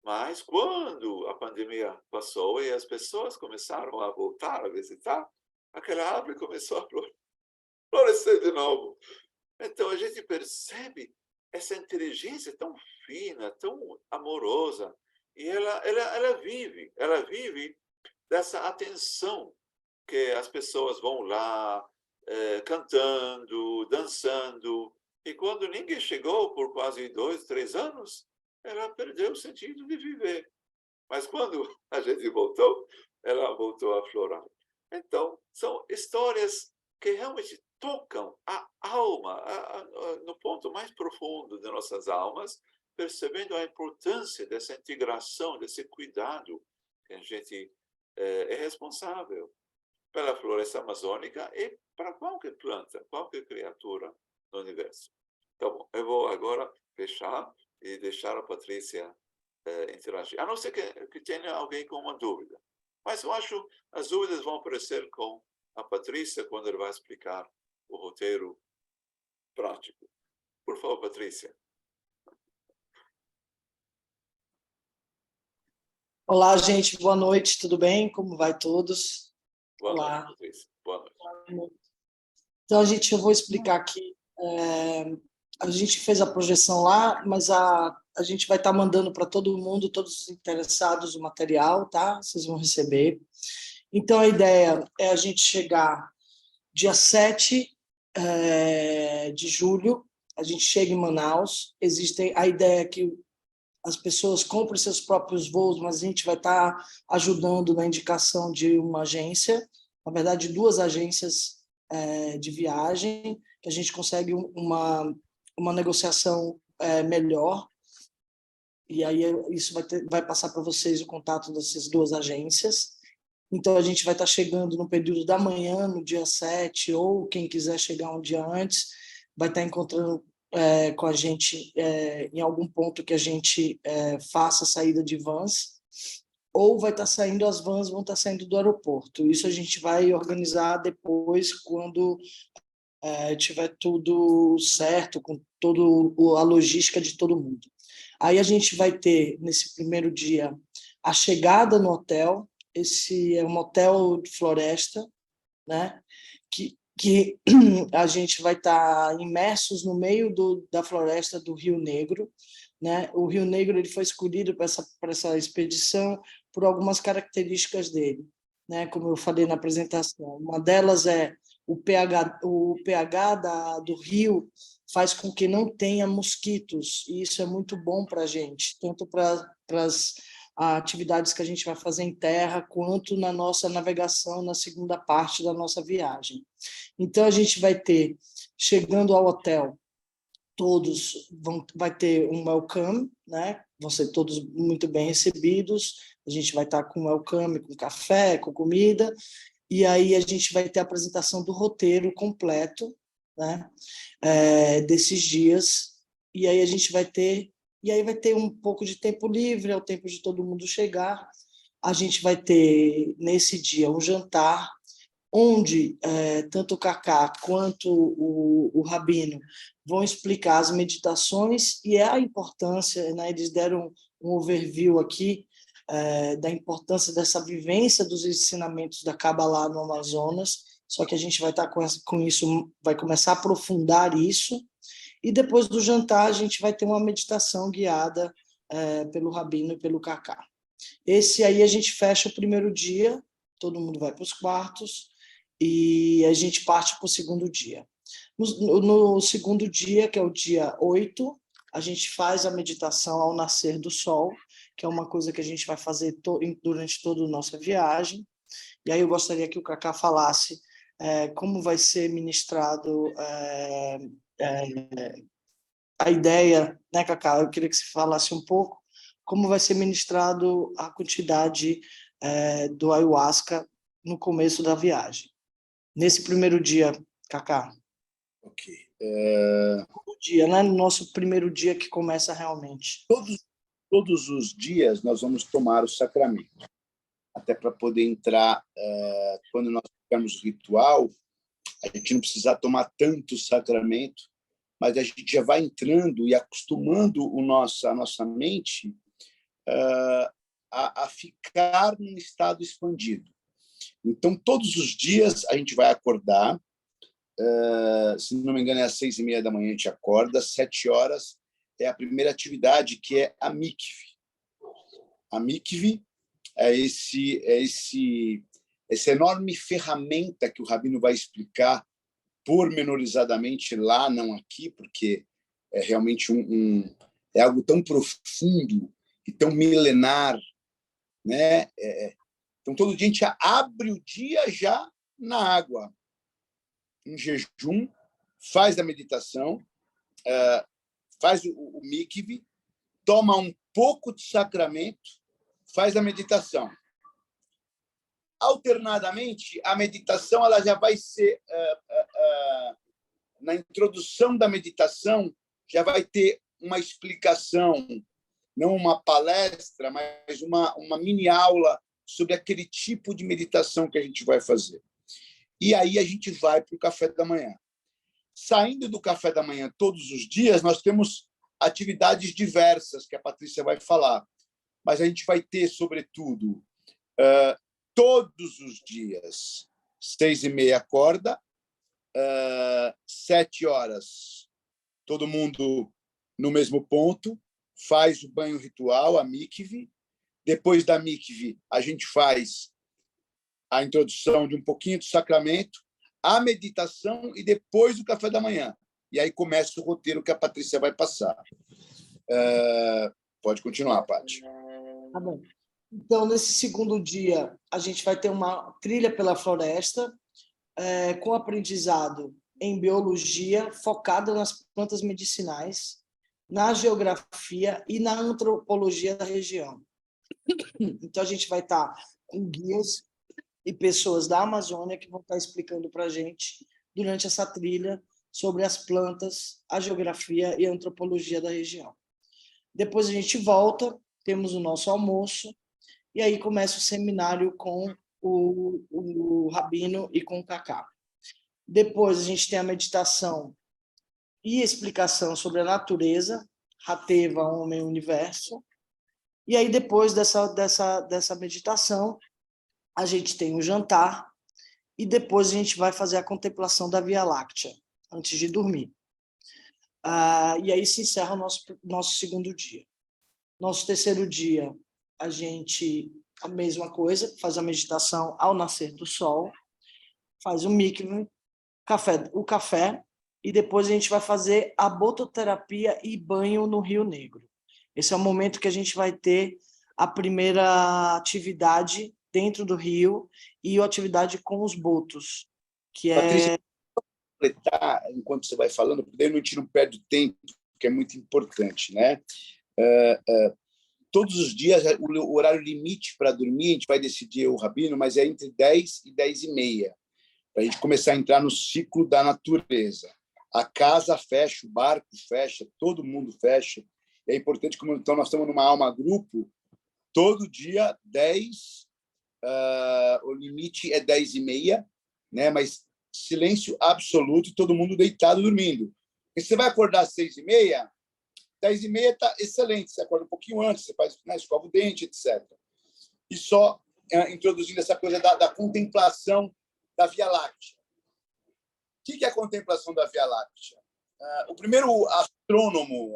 Mas quando a pandemia passou e as pessoas começaram a voltar a visitar, aquela árvore começou a florescer de novo. Então a gente percebe essa inteligência tão fina, tão amorosa, e ela vive dessa atenção que as pessoas vão lá cantando, dançando, e quando ninguém chegou por quase 2, 3 anos, ela perdeu o sentido de viver. Mas quando a gente voltou, ela voltou a florar. Então, são histórias que realmente tocam a alma, no ponto mais profundo de nossas almas, percebendo a importância dessa integração, desse cuidado que a gente é responsável pela floresta amazônica e para qualquer planta, qualquer criatura no universo. Então, bom, eu vou agora fechar e deixar a Patrícia interagir. A não ser que tenha alguém com uma dúvida. Mas eu acho que as dúvidas vão aparecer com a Patrícia quando ela vai explicar o roteiro prático. Por favor, Patrícia. Olá, gente. Boa noite. Tudo bem? Como vai todos? Boa Olá. noite, Patrícia. Boa noite. Então, eu vou explicar aqui. A gente fez a projeção lá, mas a gente vai estar mandando para todo mundo, todos os interessados, o material, tá? Vocês vão receber. Então, a ideia é a gente chegar dia 7 de julho, a gente chega em Manaus. A ideia é que as pessoas comprem seus próprios voos, mas a gente vai estar ajudando na indicação de uma agência, na verdade, 2 agências de viagem, que a gente consegue uma negociação melhor. E aí isso vai passar para vocês o contato dessas 2 agências. Então, a gente vai estar chegando no período da manhã, no dia 7, ou quem quiser chegar um dia antes, vai estar encontrando com a gente em algum ponto que a gente faça a saída de vans, ou vai estar saindo, as vans vão estar saindo do aeroporto. Isso a gente vai organizar depois, quando tiver tudo certo, com toda a logística de todo mundo. Aí a gente vai ter, nesse primeiro dia, a chegada no hotel. Esse é um hotel de floresta, né? Que a gente vai estar imersos no meio da floresta do Rio Negro. né? O Rio Negro ele foi escolhido para essa expedição por algumas características dele, né? Como eu falei na apresentação. Uma delas é o pH do rio faz com que não tenha mosquitos, e isso é muito bom para a gente, tanto para as atividades que a gente vai fazer em terra, quanto na nossa navegação na segunda parte da nossa viagem. Então, a gente vai ter, chegando ao hotel, vai ter um welcome, né? Vão ser todos muito bem recebidos, a gente vai estar com welcome, com café, com comida, e aí a gente vai ter a apresentação do roteiro completo, né? Desses dias, e aí a gente vai ter um pouco de tempo livre, é o tempo de todo mundo chegar. A gente vai ter nesse dia um jantar onde tanto o Cacá quanto o Rabino vão explicar as meditações e a importância, né? Eles deram um overview aqui da importância dessa vivência dos ensinamentos da Kabbalah no Amazonas, só que a gente vai estar com isso, vai começar a aprofundar isso, e depois do jantar a gente vai ter uma meditação guiada pelo Rabino e pelo Cacá. Esse aí a gente fecha o primeiro dia, todo mundo vai para os quartos, e a gente parte para o segundo dia. No segundo dia, que é o dia 8, a gente faz a meditação ao nascer do sol, que é uma coisa que a gente vai fazer durante toda a nossa viagem. E aí eu gostaria que o Cacá falasse como vai ser ministrado a ideia, né, Cacá? Eu queria que você falasse um pouco como vai ser ministrado a quantidade do ayahuasca no começo da viagem. Nesse primeiro dia, Cacá. Ok. O dia, né? No nosso primeiro dia que começa realmente. Todos os dias nós vamos tomar o sacramento, até para poder entrar, quando nós tivermos ritual, a gente não precisa tomar tanto sacramento, mas a gente já vai entrando e acostumando a nossa mente a ficar num estado expandido. Então, todos os dias a gente vai acordar, se não me engano é às 6:30 da manhã a gente acorda, às 7 horas é a primeira atividade, que é a mikve. A mikve é essa enorme ferramenta que o Rabino vai explicar pormenorizadamente lá, não aqui, porque é realmente é algo tão profundo e tão milenar, né? Então, todo dia a gente abre o dia já na água, em jejum, faz a meditação, faz o mikve, toma um pouco de sacramento, faz a meditação. Alternadamente, a meditação ela já vai ser, na introdução da meditação, já vai ter uma explicação, não uma palestra, mas uma mini aula sobre aquele tipo de meditação que a gente vai fazer. E aí a gente vai para o café da manhã. Saindo do café da manhã todos os dias, nós temos atividades diversas que a Patrícia vai falar, mas a gente vai ter, sobretudo, todos os dias, 6:30 acorda, 7 horas, todo mundo no mesmo ponto, faz o banho ritual, a mikve. Depois da mikve, a gente faz a introdução de um pouquinho do sacramento, a meditação e depois o café da manhã. E aí começa o roteiro que a Patrícia vai passar. Pode continuar, Paty. Tá bom. Então, nesse segundo dia, a gente vai ter uma trilha pela floresta, com aprendizado em biologia, focada nas plantas medicinais, na geografia e na antropologia da região. Então, a gente vai estar com guias e pessoas da Amazônia que vão estar explicando para a gente, durante essa trilha, sobre as plantas, a geografia e a antropologia da região. Depois a gente volta, temos o nosso almoço, e aí começa o seminário com o Rabino e com o Cacá. Depois a gente tem a meditação e explicação sobre a natureza, Hateva, Homem e Universo. E aí depois dessa meditação, a gente tem o jantar e depois a gente vai fazer a contemplação da Via Láctea, antes de dormir. E aí se encerra o nosso segundo dia. Nosso terceiro dia, a mesma coisa, faz a meditação ao nascer do sol, faz o mikve, o café, e depois a gente vai fazer a bototerapia e banho no Rio Negro. Esse é o momento que a gente vai ter a primeira atividade dentro do rio e a atividade com os botos, que Patrícia, completar enquanto você vai falando, porque daí não tira um pé do tempo, que é muito importante, né? Todos os dias, o horário limite para dormir, a gente vai decidir o Rabino, mas é entre 10 e 10h30, para a gente começar a entrar no ciclo da natureza. A casa fecha, o barco fecha, todo mundo fecha. É importante, como então nós estamos numa alma grupo, todo dia, 10, o limite é 10h30, né? Mas silêncio absoluto e todo mundo deitado dormindo. E você vai acordar às 6h30, 10h30 está excelente, você acorda um pouquinho antes, você faz, né, escova o dente, etc. E só introduzindo essa coisa da contemplação da Via Láctea. O que é a contemplação da Via Láctea? O primeiro astrônomo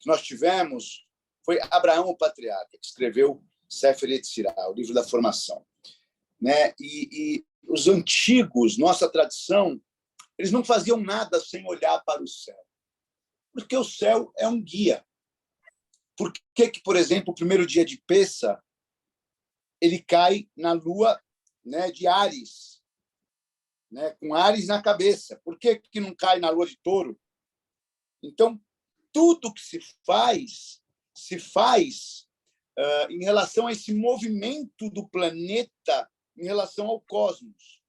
que nós tivemos foi Abraão, o patriarca, que escreveu Sefer Yetzirah, o livro da formação. Né? E os antigos, nossa tradição, eles não faziam nada sem olhar para o céu. Porque o céu é um guia. Por que, por exemplo, o primeiro dia de Pêssah, ele cai na lua, né, de Áries, né, com Áries na cabeça? Por que não cai na lua de Touro? Então, tudo que se faz em relação a esse movimento do planeta em relação ao cosmos.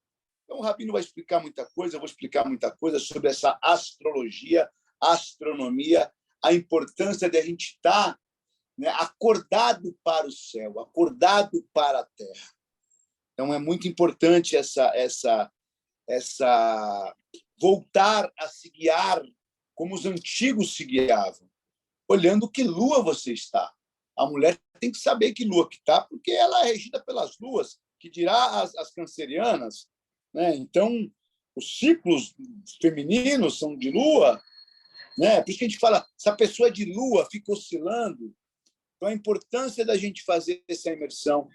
Então, o Rabino vai explicar muita coisa, eu vou explicar muita coisa sobre essa astrologia, astronomia, a importância de a gente estar, né, acordado para o céu, acordado para a Terra. Então, é muito importante essa voltar a se guiar como os antigos se guiavam, olhando que lua você está. A mulher tem que saber que lua que está, porque ela é regida pelas luas, que dirá as cancerianas, né? Então, os ciclos femininos são de lua, né? Por isso que a gente fala, se a pessoa é de lua, fica oscilando. Então, a importância da gente fazer essa imersão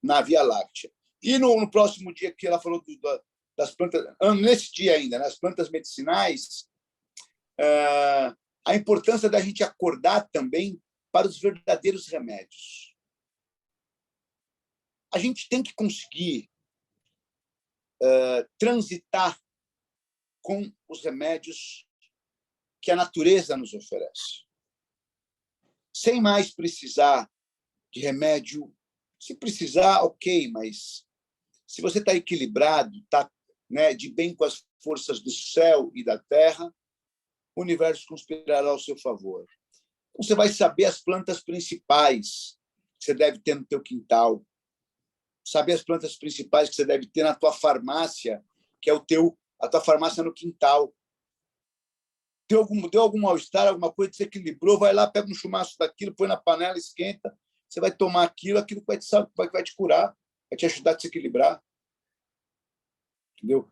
na Via Láctea. E no próximo dia que ela falou das plantas, nesse dia ainda, nas plantas medicinais, a importância da gente acordar também para os verdadeiros remédios. A gente tem que conseguir transitar com os remédios que a natureza nos oferece, sem mais precisar de remédio. Se precisar, ok, mas se você está equilibrado, está, né, de bem com as forças do céu e da terra, o universo conspirará ao seu favor. Então, você vai saber as plantas principais que você deve ter no teu quintal, saber as plantas principais que você deve ter na tua farmácia, que é a tua farmácia no quintal. Deu algum mal-estar, alguma coisa, desequilibrou, vai lá, pega um chumaço daquilo, põe na panela, esquenta, você vai tomar aquilo vai te curar, vai te ajudar a se equilibrar. Entendeu?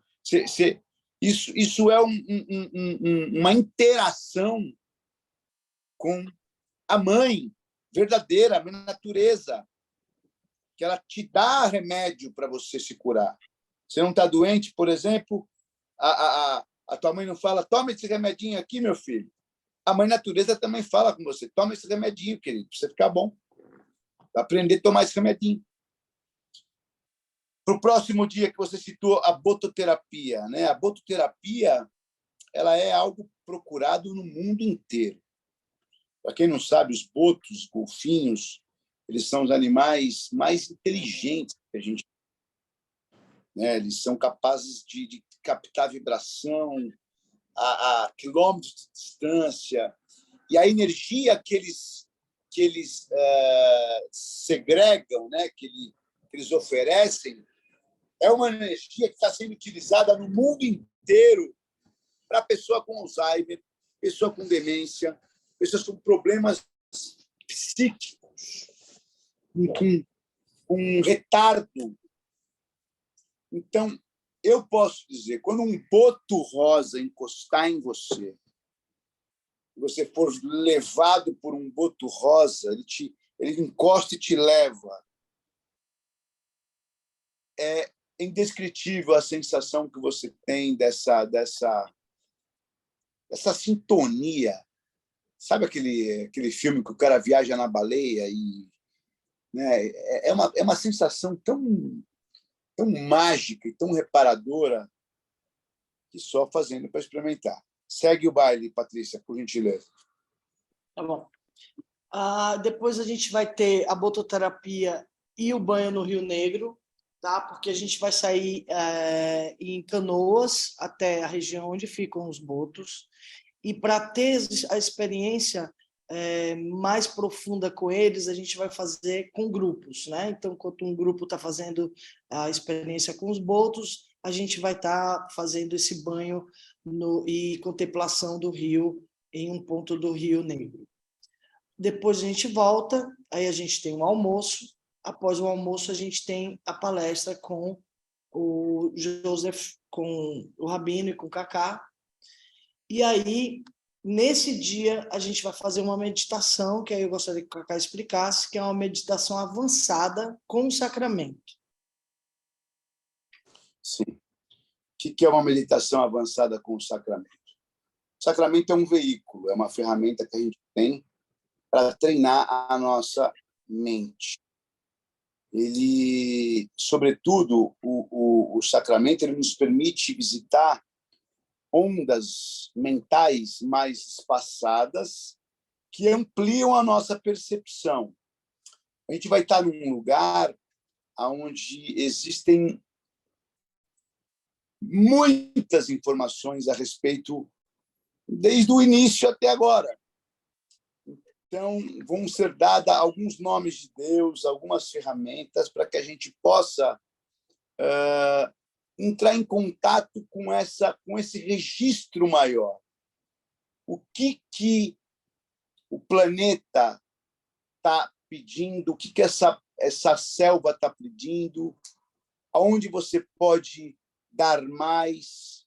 Isso é uma interação com a mãe verdadeira, a mãe natureza, que ela te dá remédio para você se curar. Você não está doente, por exemplo, a tua mãe não fala, toma esse remedinho aqui, meu filho. A mãe natureza também fala com você, toma esse remedinho, querido, para você ficar bom. Vai aprender a tomar esse remedinho. Para o próximo dia que você citou, a bototerapia, né? A bototerapia, ela é algo procurado no mundo inteiro. Para quem não sabe, os botos, os golfinhos, eles são os animais mais inteligentes que a gente, né? Eles são capazes de captar vibração a quilômetros de distância, e a energia que eles segregam, né? que eles oferecem, é uma energia que está sendo utilizada no mundo inteiro para pessoa com Alzheimer, pessoa com demência, pessoas com problemas psíquicos, com retardo. Então, eu posso dizer, quando um boto rosa encostar em você, você for levado por um boto rosa, ele encosta e te leva. É indescritível a sensação que você tem dessa sintonia. Sabe aquele filme que o cara viaja na baleia e, né, é uma sensação tão mágica e tão reparadora que só fazendo para experimentar. Segue o baile, Patrícia, por gentileza. Tá bom. Depois a gente vai ter a bototerapia e o banho no Rio Negro, tá? Porque a gente vai sair em canoas até a região onde ficam os botos. E para ter a experiência mais profunda com eles, a gente vai fazer com grupos, né? Então, enquanto um grupo está fazendo a experiência com os botos, a gente vai estar fazendo esse banho e contemplação do rio em um ponto do Rio Negro. Depois a gente volta, aí a gente tem um almoço. Após o almoço, a gente tem a palestra com o Joseph, com o Rabino e com o Cacá. E aí, nesse dia, a gente vai fazer uma meditação, que aí eu gostaria que o Cacá explicasse, que é uma meditação avançada com o sacramento. Sim. O que é uma meditação avançada com o sacramento? O sacramento é um veículo, é uma ferramenta que a gente tem para treinar a nossa mente. Ele, sobretudo, o sacramento, ele nos permite visitar ondas mentais mais espaçadas que ampliam a nossa percepção. A gente vai estar num lugar onde existem muitas informações a respeito, desde o início até agora. Então, vão ser dados alguns nomes de Deus, algumas ferramentas para que a gente possa entrar em contato com esse registro maior. O que o planeta está pedindo, o que essa selva está pedindo, aonde você pode dar mais,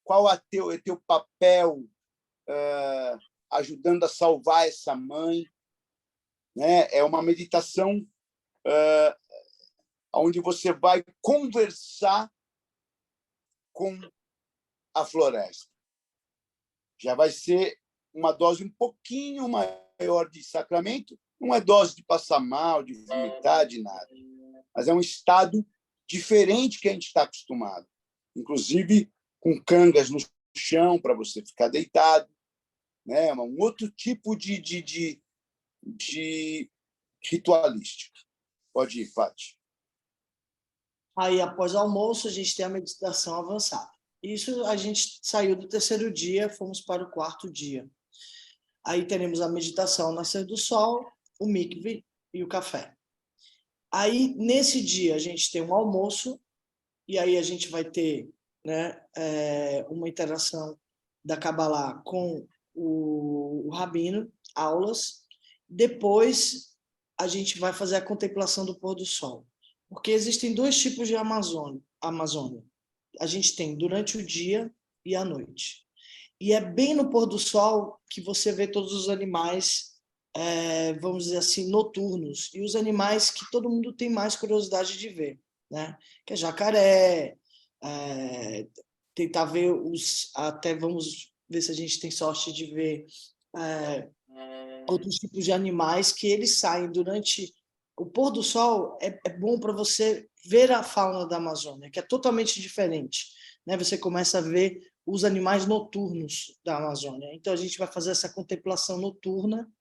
qual é teu papel ajudando a salvar essa mãe, né? É uma meditação onde você vai conversar com a floresta. Já vai ser uma dose um pouquinho maior de sacramento, não é dose de passar mal, de vomitar, de nada, mas é um estado diferente que a gente está acostumado, inclusive com cangas no chão para você ficar deitado, né? Um outro tipo de ritualística. Pode ir, Paty. Aí, após o almoço, a gente tem a meditação avançada. Isso, a gente saiu do terceiro dia, fomos para o quarto dia. Aí teremos a meditação ao nascer do sol, o mikve e o café. Aí, nesse dia, a gente tem um almoço, e aí a gente vai ter, né, uma interação da Kabbalah com o Rabino, aulas. Depois, a gente vai fazer a contemplação do pôr do sol. Porque existem dois tipos de Amazônia. A gente tem durante o dia e à noite. E é bem no pôr do sol que você vê todos os animais, vamos dizer assim, noturnos. E os animais que todo mundo tem mais curiosidade de ver, né? Que é jacaré, tentar ver até vamos ver se a gente tem sorte de ver outros tipos de animais que eles saem durante o pôr do sol. É bom para você ver a fauna da Amazônia, que é totalmente diferente, né? Você começa a ver os animais noturnos da Amazônia. Então a gente vai fazer essa contemplação noturna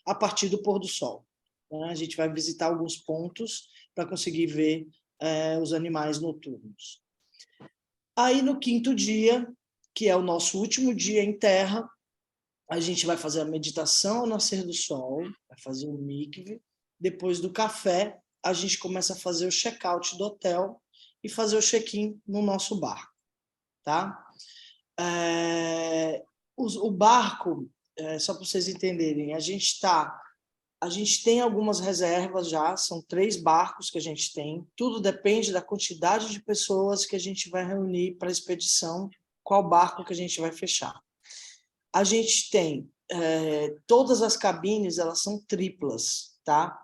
a partir do pôr do sol, né? A gente vai visitar alguns pontos para conseguir ver os animais noturnos. Aí no quinto dia, que é o nosso último dia em terra, a gente vai fazer a meditação ao nascer do sol, vai fazer o mikve. Depois do café, a gente começa a fazer o check-out do hotel e fazer o check-in no nosso barco, tá? O barco, só para vocês entenderem, a gente está A gente tem algumas reservas já, são 3 barcos que a gente tem. Tudo depende da quantidade de pessoas que a gente vai reunir para a expedição, qual barco que a gente vai fechar. A gente tem todas as cabines, elas são triplas, tá?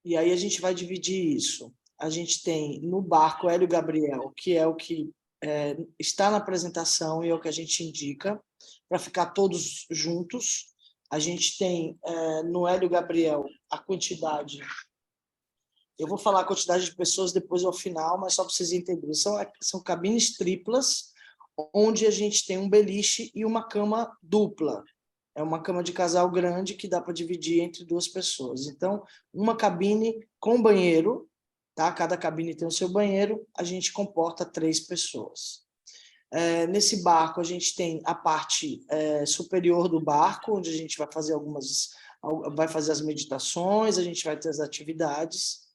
E aí a gente vai dividir isso. A gente tem no barco Hélio Gabriel, que é o que está na apresentação e é o que a gente indica, para ficar todos juntos. A gente tem no Hélio Gabriel a quantidade. Eu vou falar a quantidade de pessoas depois ao final, mas só para vocês entenderem. São cabines triplas, onde a gente tem um beliche e uma cama dupla. É uma cama de casal grande que dá para dividir entre 2 pessoas. Então, uma cabine com banheiro, tá? Cada cabine tem o seu banheiro, a gente comporta 3 pessoas. Nesse barco, a gente tem a parte superior do barco, onde a gente vai fazer as meditações, a gente vai ter as atividades.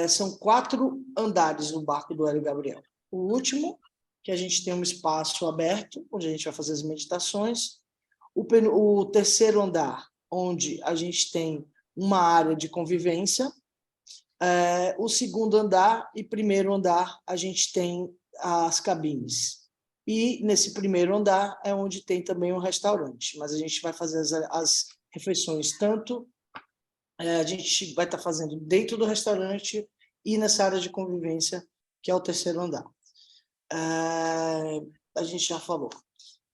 São 4 andares no barco do Hélio Gabriel. O último, que a gente tem um espaço aberto, onde a gente vai fazer as meditações. O terceiro andar, onde a gente tem uma área de convivência. O segundo andar e primeiro andar, a gente tem as cabines. E nesse primeiro andar é onde tem também um restaurante, mas a gente vai fazer as refeições tanto, a gente vai estar fazendo dentro do restaurante e nessa área de convivência, que é o terceiro andar. A gente já falou.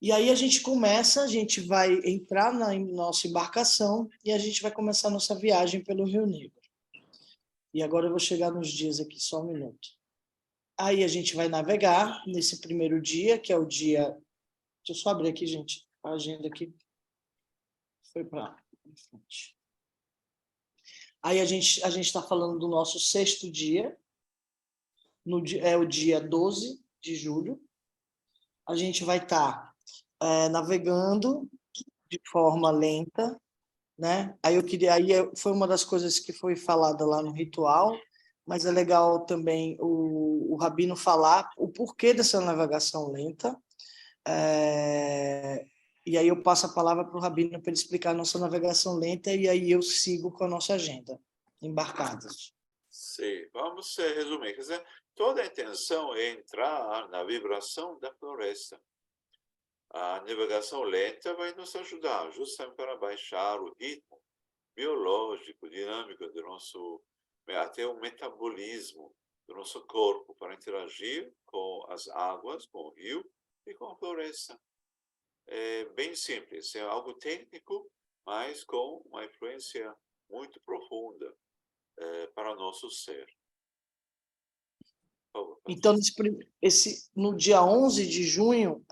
E aí a gente vai entrar na nossa embarcação e a gente vai começar a nossa viagem pelo Rio Negro. E agora eu vou chegar nos dias aqui, só um minuto. Aí a gente vai navegar nesse primeiro dia, que é o dia... Deixa eu só abrir aqui, gente, a agenda aqui. Foi para frente. Aí a gente está falando do nosso 6º dia, é o dia 12 de julho. A gente vai estar navegando de forma lenta, né? Aí foi uma das coisas que foi falada lá no ritual, mas é legal também o Rabino falar o porquê dessa navegação lenta. E aí eu passo a palavra para o Rabino para ele explicar a nossa navegação lenta e aí eu sigo com a nossa agenda, embarcadas. Sim, vamos resumir. Quer dizer, toda a intenção é entrar na vibração da floresta. A navegação lenta vai nos ajudar justamente para baixar o ritmo biológico, dinâmico do nosso, até o metabolismo do nosso corpo, para interagir com as águas, com o rio e com a floresta. É bem simples, é algo técnico, mas com uma influência muito profunda para o nosso ser. Então, no dia 11 de junho,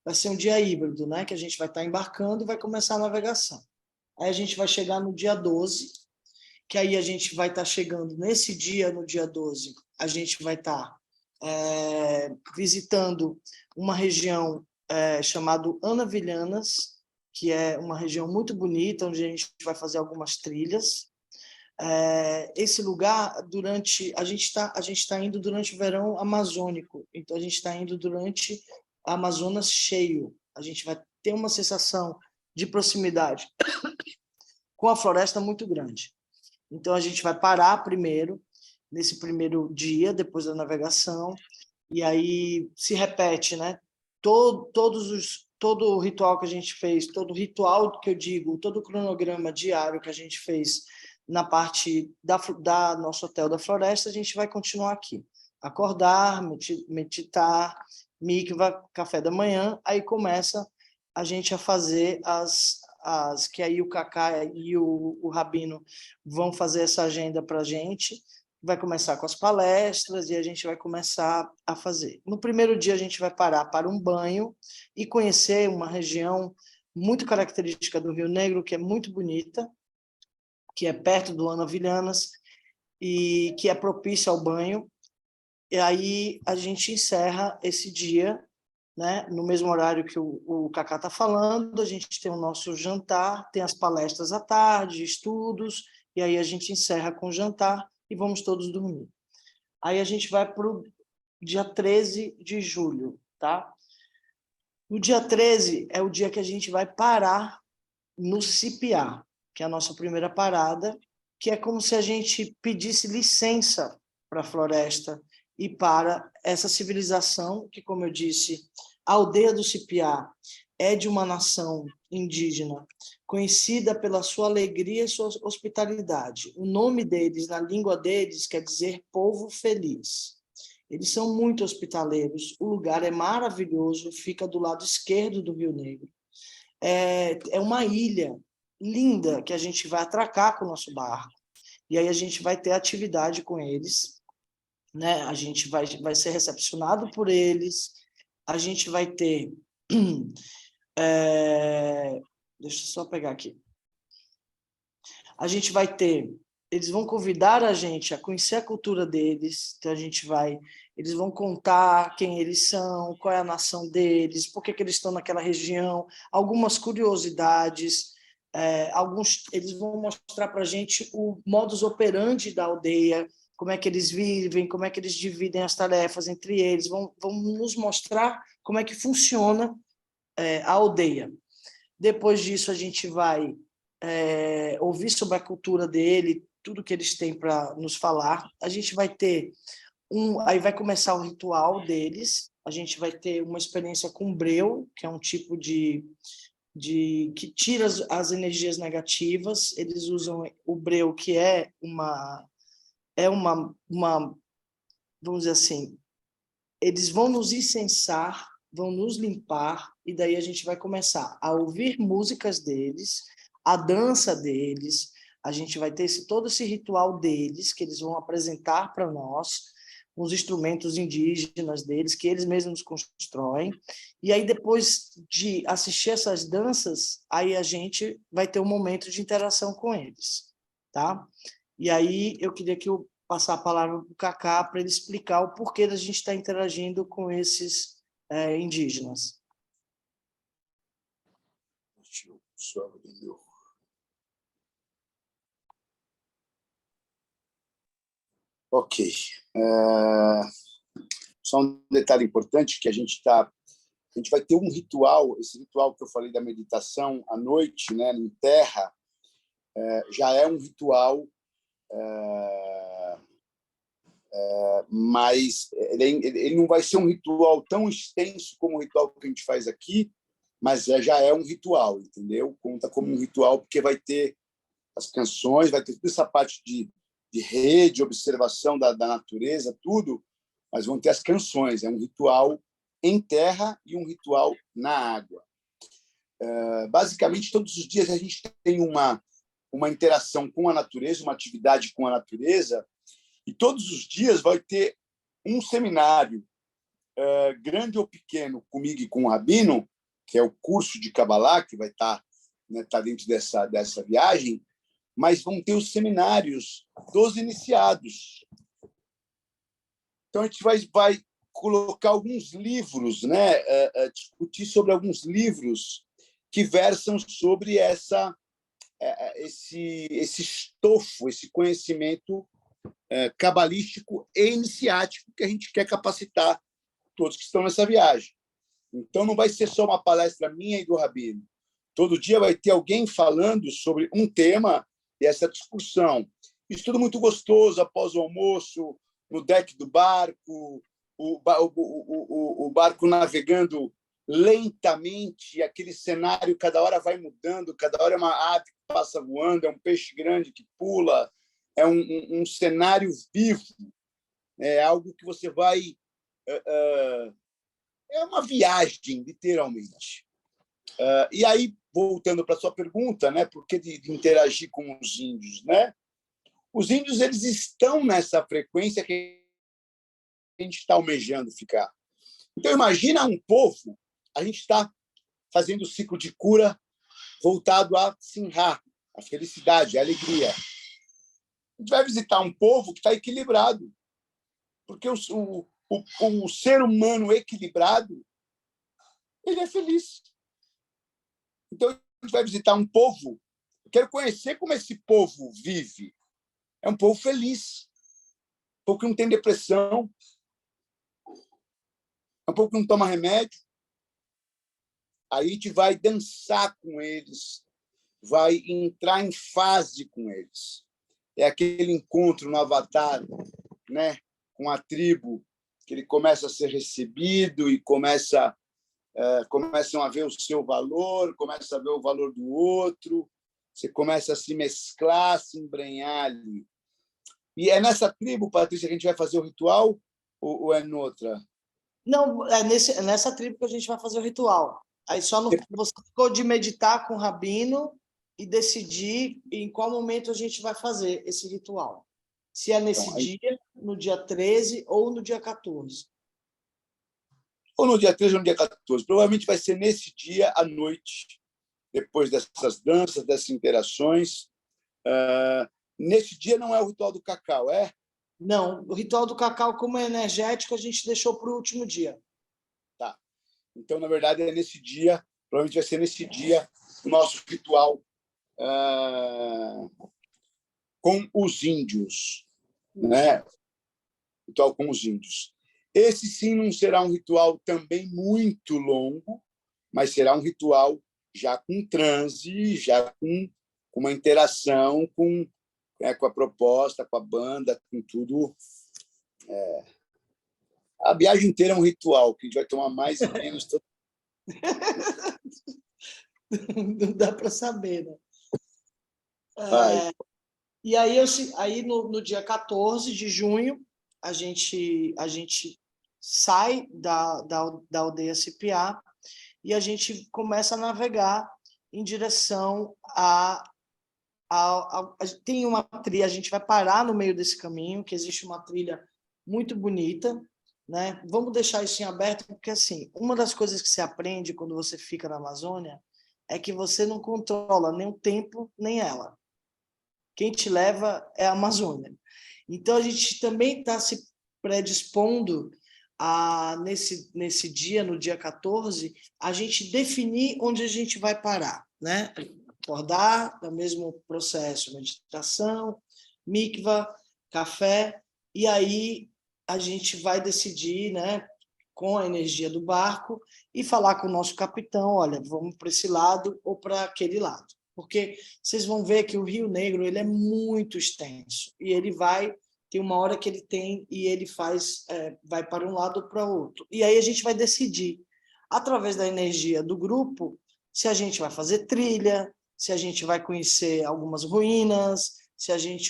vai ser um dia híbrido, né? Que a gente vai estar embarcando e vai começar a navegação. Aí a gente vai chegar no dia 12, que aí a gente vai estar chegando nesse dia, no dia 12, a gente vai estar visitando uma região chamada Anavilhanas, que é uma região muito bonita, onde a gente vai fazer algumas trilhas. Esse lugar, a gente está indo durante o verão amazônico, então a gente está indo durante o Amazonas cheio. A gente vai ter uma sensação de proximidade com a floresta muito grande. Então a gente vai parar primeiro, nesse primeiro dia, depois da navegação, e aí se repete, né? Todo o ritual que a gente fez, todo o ritual que eu digo, todo o cronograma diário que a gente fez na parte da nosso hotel da floresta, a gente vai continuar aqui. Acordar, meditar, mikvah, café da manhã, aí começa a gente a fazer que aí o Cacá e o Rabino vão fazer essa agenda para a gente, vai começar com as palestras e a gente vai começar a fazer. No primeiro dia, a gente vai parar para um banho e conhecer uma região muito característica do Rio Negro, que é muito bonita, que é perto do Anavilhanas e que é propício ao banho. E aí a gente encerra esse dia, né, no mesmo horário que o Cacá está falando, a gente tem o nosso jantar, tem as palestras à tarde, estudos, e aí a gente encerra com o jantar e vamos todos dormir. Aí a gente vai para o dia 13 de julho, tá? No dia 13 é o dia que a gente vai parar no Cipiá, que é a nossa primeira parada, que é como se a gente pedisse licença para a floresta e para essa civilização que, como eu disse, a aldeia do Cipiá é de uma nação indígena conhecida pela sua alegria e sua hospitalidade. O nome deles, na língua deles, quer dizer povo feliz. Eles são muito hospitaleiros, o lugar é maravilhoso, fica do lado esquerdo do Rio Negro. É uma ilha linda que a gente vai atracar com o nosso barco. E aí a gente vai ter atividade com eles, né? A gente vai ser recepcionado por eles, a gente vai ter... deixa eu só pegar aqui. A gente vai ter... Eles vão convidar a gente a conhecer a cultura deles, então eles vão contar quem eles são, qual é a nação deles, por que eles estão naquela região, algumas curiosidades, eles vão mostrar para a gente o modus operandi da aldeia, como é que eles vivem, como é que eles dividem as tarefas entre eles, vão nos mostrar como é que funciona a aldeia. Depois disso, a gente vai ouvir sobre a cultura dele, tudo que eles têm para nos falar. A gente vai ter aí vai começar o ritual deles, a gente vai ter uma experiência com breu, que é um tipo de que tira as energias negativas. Eles usam o breu, que é uma vamos dizer assim, eles vão nos incensar, vão nos limpar, e daí a gente vai começar a ouvir músicas deles, a dança deles, a gente vai ter todo esse ritual deles, que eles vão apresentar para nós, os instrumentos indígenas deles, que eles mesmos constroem, e aí depois de assistir essas danças, aí a gente vai ter um momento de interação com eles, tá? E aí eu queria que eu passar a palavra para o Kaká para ele explicar o porquê da gente estar interagindo com esses indígenas. Ok. Só um detalhe importante que a gente vai ter um ritual, esse ritual que eu falei da meditação à noite, né, em terra, já é um ritual, mas ele não vai ser um ritual tão extenso como o ritual que a gente faz aqui, mas já é um ritual, entendeu? Conta como um ritual, porque vai ter as canções, vai ter toda essa parte de rede, observação da natureza, tudo, mas vão ter as canções. É um ritual em terra e um ritual na água. Basicamente, todos os dias a gente tem uma interação com a natureza, uma atividade com a natureza, e todos os dias vai ter um seminário, grande ou pequeno, comigo e com o Rabino, que é o curso de Kabbalah, que vai estar dentro dessa viagem, mas vão ter os seminários dos iniciados. Então, a gente vai colocar alguns livros, né? Discutir sobre alguns livros que versam sobre esse estofo, esse conhecimento cabalístico e iniciático que a gente quer capacitar todos que estão nessa viagem. Então, não vai ser só uma palestra minha e do Rabino. Todo dia vai ter alguém falando sobre um tema e essa discussão. Isso tudo muito gostoso, após o almoço, no deck do barco, o barco navegando lentamente, aquele cenário cada hora vai mudando, cada hora é uma ave que passa voando, é um peixe grande que pula, é um cenário vivo, é algo que você vai... É uma viagem, literalmente. E aí, voltando para a sua pergunta, né, por que de interagir com os índios? Né? Os índios eles estão nessa frequência que a gente está almejando ficar. Então, imagina um povo, a gente está fazendo o ciclo de cura voltado a Simha, a felicidade, a alegria. A gente vai visitar um povo que está equilibrado, porque o ser humano equilibrado, ele é feliz. Então, a gente vai visitar um povo, eu quero conhecer como esse povo vive. É um povo feliz, um povo que não tem depressão, é um povo que não toma remédio. Aí a gente vai dançar com eles, vai entrar em fase com eles. É aquele encontro no Avatar, né, com a tribo, que ele começa a ser recebido e começam a ver o seu valor, começa a ver o valor do outro, você começa a se mesclar, se embrenhar ali. E é nessa tribo, Patrícia, que a gente vai fazer o ritual ou é noutra? Não, é nessa tribo que a gente vai fazer o ritual. Aí só você ficou de meditar com o Rabino e decidir em qual momento a gente vai fazer esse ritual. Se é nesse dia, no dia 13 ou no dia 14. Ou no dia 13 ou no dia 14. Provavelmente vai ser nesse dia, à noite, depois dessas danças, dessas interações. Nesse dia não é o ritual do cacau, é? Não, o ritual do cacau, como é energético, a gente deixou para o último dia. Tá. Então, na verdade, é nesse dia, provavelmente vai ser nesse dia o nosso ritual com os índios, né? Ritual com os índios. Esse sim não será um ritual também muito longo, mas será um ritual já com transe, já com uma interação com a proposta, com a banda, com tudo. A viagem inteira é um ritual, que a gente vai tomar mais e menos. Não dá para saber, né? E aí no dia 14 de junho, a gente sai da aldeia Cipiá e a gente começa a navegar em direção tem uma trilha, a gente vai parar no meio desse caminho, que existe uma trilha muito bonita, né? Vamos deixar isso em aberto, porque assim, uma das coisas que você aprende quando você fica na Amazônia é que você não controla nem o tempo, nem ela. Quem te leva é a Amazônia. Então, a gente também está se predispondo a, nesse dia, no dia 14, a gente definir onde a gente vai parar, né? Acordar, é o mesmo processo, meditação, mikva, café, e aí a gente vai decidir, né, com a energia do barco, e falar com o nosso capitão, olha, vamos para esse lado ou para aquele lado. Porque vocês vão ver que o Rio Negro ele é muito extenso, e ele tem uma hora que ele tem, e ele vai para um lado ou para outro. E aí a gente vai decidir, através da energia do grupo, se a gente vai fazer trilha, se a gente vai conhecer algumas ruínas,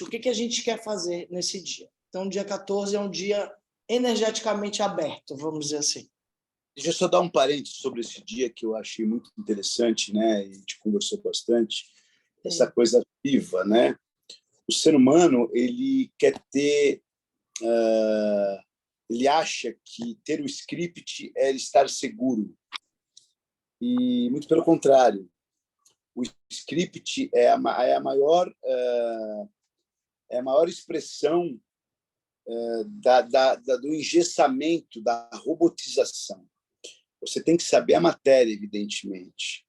o que a gente quer fazer nesse dia. Então, dia 14 é um dia energeticamente aberto, vamos dizer assim. Deixa eu só dar um parênteses sobre esse dia que eu achei muito interessante, né? E a gente conversou bastante. Essa coisa viva, né? O ser humano ele quer ter, ele acha que ter o script é estar seguro, e muito pelo contrário. O script é a maior expressão do engessamento, da robotização. Você tem que saber a matéria, evidentemente,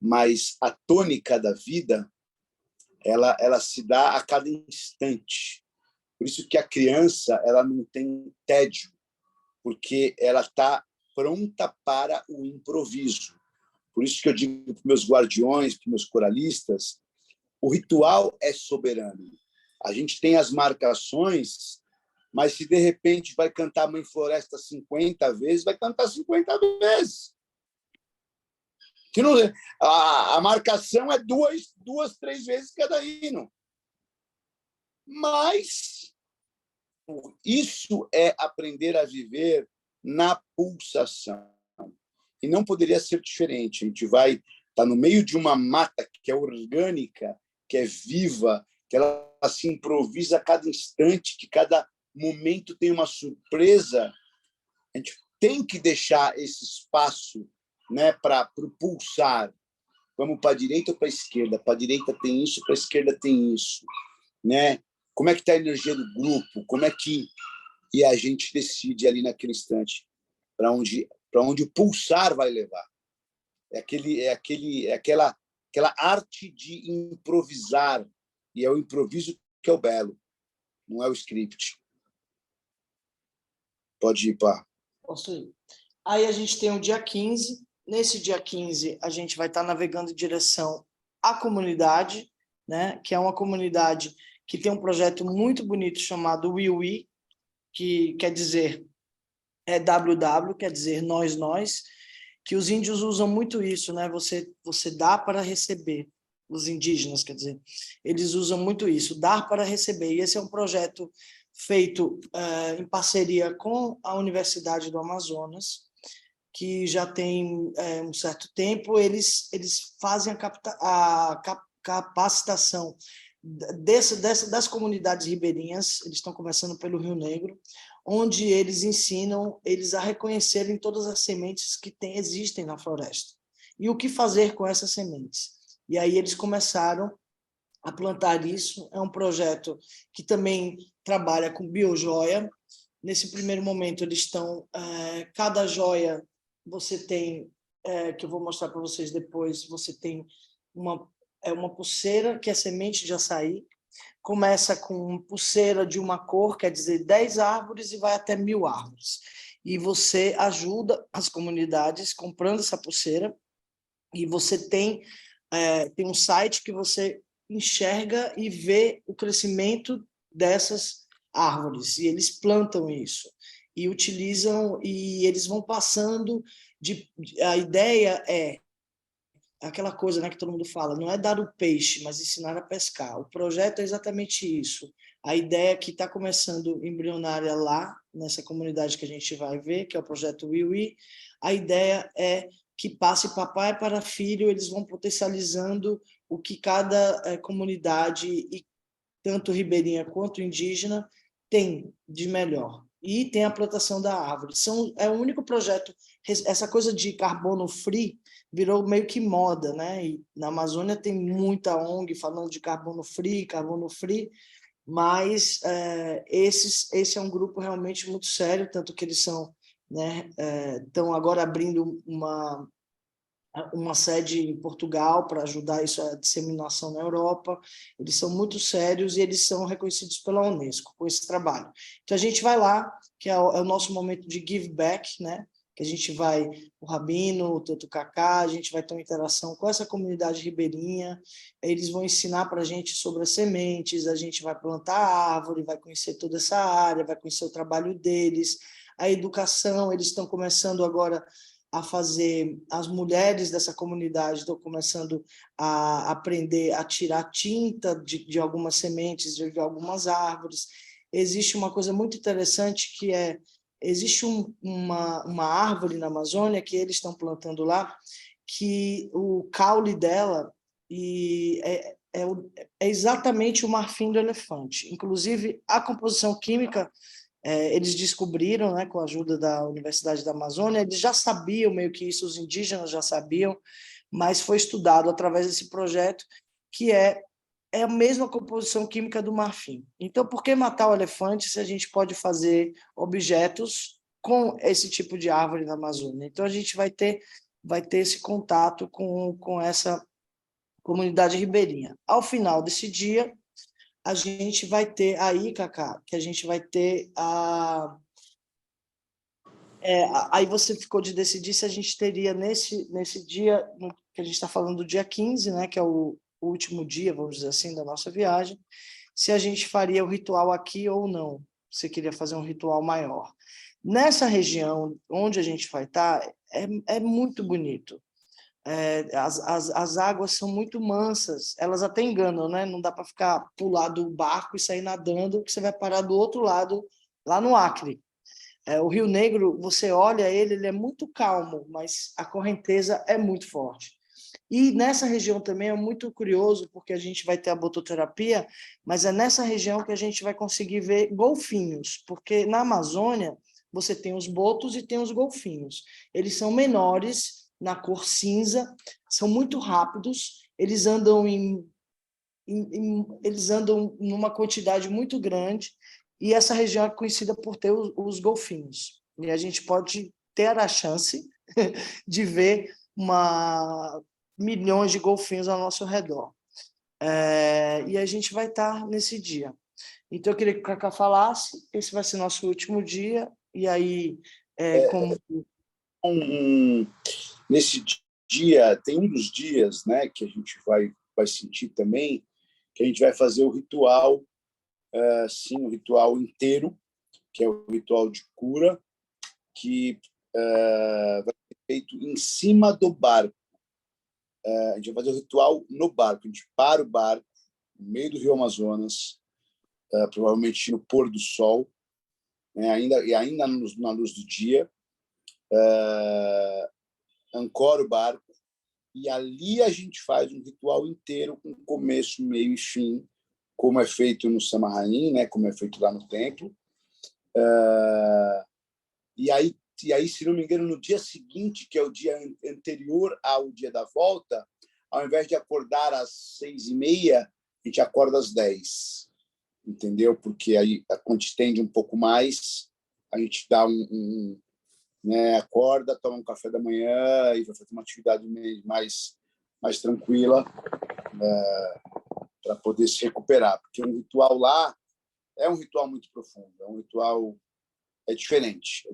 mas a tônica da vida ela se dá a cada instante. Por isso que a criança ela não tem tédio, porque ela está pronta para o improviso. Por isso que eu digo para meus guardiões, para meus coralistas, o ritual é soberano. A gente tem as marcações, mas se de repente vai cantar Mãe Floresta 50 vezes, vai cantar 50 vezes. Que não, a marcação é duas, 3 vezes cada hino. Mas isso é aprender a viver na pulsação. E não poderia ser diferente. A gente vai estar no meio de uma mata que é orgânica, que é viva, que ela se improvisa a cada instante, que cada momento tem uma surpresa. A gente tem que deixar esse espaço, né, para o pulsar. Vamos para a direita ou para a esquerda? Para a direita tem isso, para a esquerda tem isso, né? Como é que está a energia do grupo? Como é que e a gente decide ali naquele instante para onde o pulsar vai levar? Aquela arte de improvisar, e é o improviso que é o belo, não é o script. Pode ir, pá. Posso ir. Aí a gente tem o dia 15. Nesse dia 15, a gente vai estar navegando em direção a comunidade, né, que é uma comunidade que tem um projeto muito bonito chamado WeWe, que quer dizer WW, quer dizer nós, que os índios usam muito isso, né? Você dá para receber. Os indígenas, quer dizer, eles usam muito isso, dar para receber. E esse é um projeto feito em parceria com a Universidade do Amazonas, que já tem um certo tempo. Eles fazem a capacitação das comunidades ribeirinhas. Eles estão começando pelo Rio Negro, onde eles ensinam eles a reconhecerem todas as sementes que existem na floresta e o que fazer com essas sementes. E aí eles começaram a plantar isso. É um projeto que também trabalha com biojoia. Nesse primeiro momento, eles estão... cada joia você tem, que eu vou mostrar para vocês depois, você tem uma pulseira, que é semente de açaí. Começa com pulseira de uma cor, quer dizer, 10 árvores, e vai até 1000 árvores. E você ajuda as comunidades comprando essa pulseira, e você tem um site que você enxerga e vê o crescimento dessas árvores, e eles plantam isso, e utilizam, e eles vão passando, a ideia é aquela coisa, né, que todo mundo fala, não é dar o peixe, mas ensinar a pescar. O projeto é exatamente isso. A ideia que está começando embrionária lá, nessa comunidade que a gente vai ver, que é o projeto WeWe, a ideia é que passe papai para filho, eles vão potencializando o que cada comunidade, e tanto ribeirinha quanto indígena, tem de melhor. E tem a plantação da árvore. É o único projeto, essa coisa de carbono free virou meio que moda, né? E na Amazônia tem muita ONG falando de carbono free, mas esse é um grupo realmente muito sério, tanto que eles são, né, estão agora abrindo uma sede em Portugal para ajudar isso, a disseminação na Europa. Eles são muito sérios e eles são reconhecidos pela Unesco com esse trabalho. Então, a gente vai lá, que é o nosso momento de give back, né? Que a gente vai, o Rabino, o Tanto Cacá, a gente vai ter uma interação com essa comunidade ribeirinha, eles vão ensinar para a gente sobre as sementes, a gente vai plantar árvore, vai conhecer toda essa área, vai conhecer o trabalho deles, a educação. Eles estão começando agora a fazer, as mulheres dessa comunidade estão começando a aprender a tirar tinta de algumas sementes, de algumas árvores. Existe uma coisa muito interessante que existe uma árvore na Amazônia que eles estão plantando lá, que o caule dela é exatamente o marfim do elefante. Inclusive, a composição química, eles descobriram, né, com a ajuda da Universidade da Amazônia, eles já sabiam meio que isso, os indígenas já sabiam, mas foi estudado através desse projeto, que é a mesma composição química do marfim. Então, por que matar o elefante se a gente pode fazer objetos com esse tipo de árvore na Amazônia? Então, a gente vai ter esse contato com essa comunidade ribeirinha. Ao final desse dia, a gente vai ter aí, Cacá, que a gente vai ter aí você ficou de decidir se a gente teria nesse dia, que a gente está falando do dia 15, né, que é o último dia, vamos dizer assim, da nossa viagem, se a gente faria o ritual aqui ou não. Você queria fazer um ritual maior. Nessa região onde a gente vai estar, é muito bonito. As águas são muito mansas, elas até enganam, né? Não dá para pular do barco e sair nadando, que você vai parar do outro lado, lá no Acre. O Rio Negro, você olha ele é muito calmo, mas a correnteza é muito forte. E nessa região também é muito curioso, porque a gente vai ter a bototerapia, mas é nessa região que a gente vai conseguir ver golfinhos, porque na Amazônia você tem os botos e tem os golfinhos. Eles são menores, na cor cinza, são muito rápidos, eles andam eles andam numa quantidade muito grande, e essa região é conhecida por ter os golfinhos. E a gente pode ter a chance de ver milhões de golfinhos ao nosso redor. E a gente vai estar nesse dia. Então, eu queria que o Cacá falasse, esse vai ser nosso último dia, e aí, como... Nesse dia, tem um dos dias, né, que a gente vai vai sentir também, que a gente vai fazer o ritual, sim, o ritual inteiro, que é o ritual de cura, que vai ser feito em cima do barco. A gente vai fazer o ritual no barco. A gente para o barco, no meio do Rio Amazonas, provavelmente no pôr do sol, né, ainda na luz do dia, ancora o barco, e ali a gente faz um ritual inteiro com começo, meio e fim, como é feito no Samarraim, né, como é feito lá no templo. E aí, se não me engano, no dia seguinte, que é o dia anterior ao dia da volta, ao invés de acordar às 6h30, a gente acorda às 10, entendeu? Porque aí a gente estende um pouco mais, a gente dá né, acorda, toma um café da manhã e vai fazer uma atividade mais tranquila, para poder se recuperar. Porque um ritual lá é um ritual muito profundo, é um ritual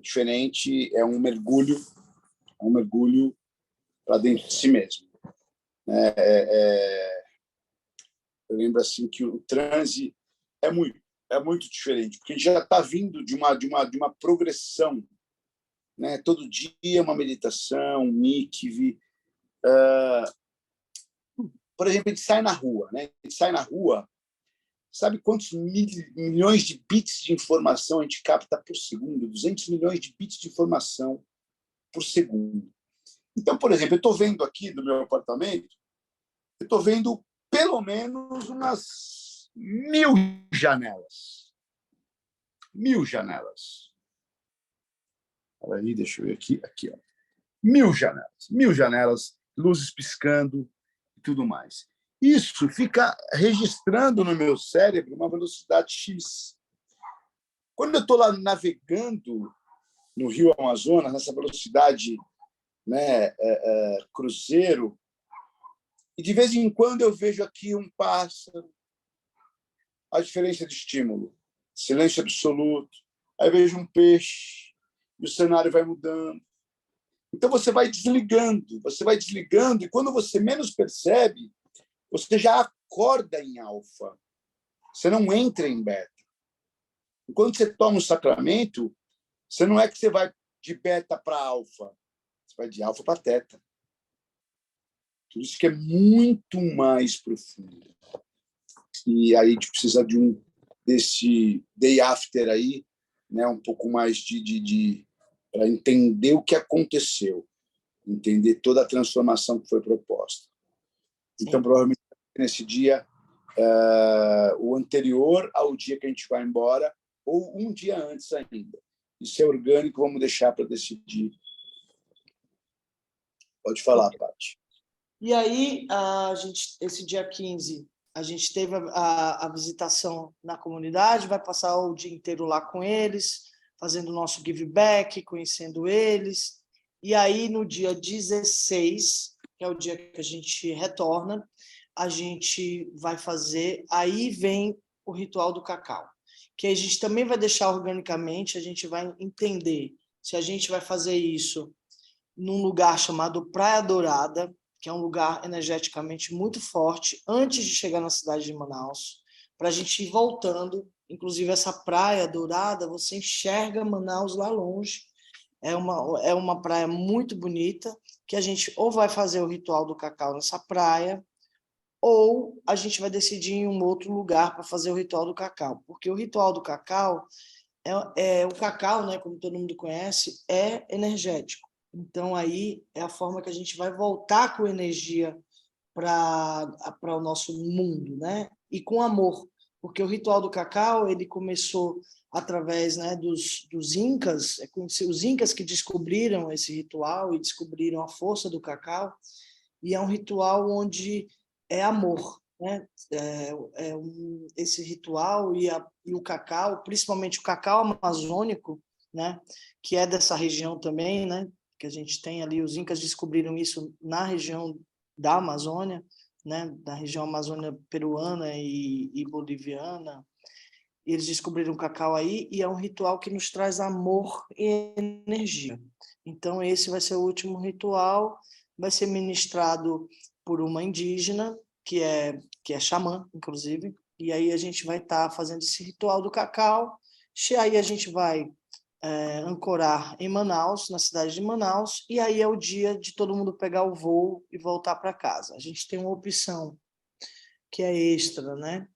diferente, é um mergulho para dentro de si mesmo. Eu lembro assim que o transe é muito diferente, porque a gente já está vindo de uma progressão, né? Todo dia uma meditação, um mikve. Por exemplo, a gente sai na rua, né? A gente sai na rua, sabe quantos milhões de bits de informação a gente capta por segundo? 200 milhões de bits de informação por segundo. Então, por exemplo, eu estou vendo aqui no meu apartamento, eu estou vendo pelo menos umas 1000 janelas. 1000 janelas. Aí, deixa eu ver aqui, ó. 1000 janelas, luzes piscando e tudo mais. Isso fica registrando no meu cérebro uma velocidade X. Quando eu estou lá navegando no Rio Amazonas, nessa velocidade, né, cruzeiro, e de vez em quando eu vejo aqui um pássaro, a diferença de estímulo, silêncio absoluto, aí vejo um peixe, e o cenário vai mudando. Então você vai desligando, e quando você menos percebe, você já acorda em alfa. Você não entra em beta. E quando você toma o sacramento, você não é que você vai de beta para alfa, você vai de alfa para teta. Por isso que é muito mais profundo. E aí a gente precisa desse day after aí, né, um pouco mais para entender o que aconteceu, entender toda a transformação que foi proposta. Então, provavelmente, nesse dia, o anterior ao dia que a gente vai embora, ou um dia antes ainda. Isso é orgânico, vamos deixar para decidir. Pode falar, Paty. E aí, esse dia 15, a gente teve a visitação na comunidade, vai passar o dia inteiro lá com eles, fazendo o nosso give back, conhecendo eles. E aí, no dia 16, que é o dia que a gente retorna, a gente vai fazer, aí vem o ritual do cacau, que a gente também vai deixar organicamente, a gente vai entender se a gente vai fazer isso num lugar chamado Praia Dourada, que é um lugar energeticamente muito forte, antes de chegar na cidade de Manaus, para a gente ir voltando. Inclusive, essa Praia Dourada, você enxerga Manaus lá longe. É uma praia muito bonita, que a gente ou vai fazer o ritual do cacau nessa praia, ou a gente vai decidir em um outro lugar para fazer o ritual do cacau. Porque o ritual do cacau, o cacau, né, como todo mundo conhece, é energético. Então, aí é a forma que a gente vai voltar com energia para o nosso mundo, né? E com amor, porque o ritual do cacau ele começou através, né, dos incas, os incas que descobriram esse ritual e descobriram a força do cacau, e é um ritual onde é amor, né? Esse ritual e o cacau, principalmente o cacau amazônico, né, que é dessa região também, né, que a gente tem ali, os incas descobriram isso na região da Amazônia, né, da região Amazônia peruana e boliviana. Eles descobriram o cacau aí e é um ritual que nos traz amor e energia. Então, esse vai ser o último ritual, vai ser ministrado por uma indígena, que é xamã, inclusive, e aí a gente vai estar fazendo esse ritual do cacau. Aí a gente vai ancorar em Manaus, na cidade de Manaus, e aí é o dia de todo mundo pegar o voo e voltar para casa. A gente tem uma opção que é extra, né?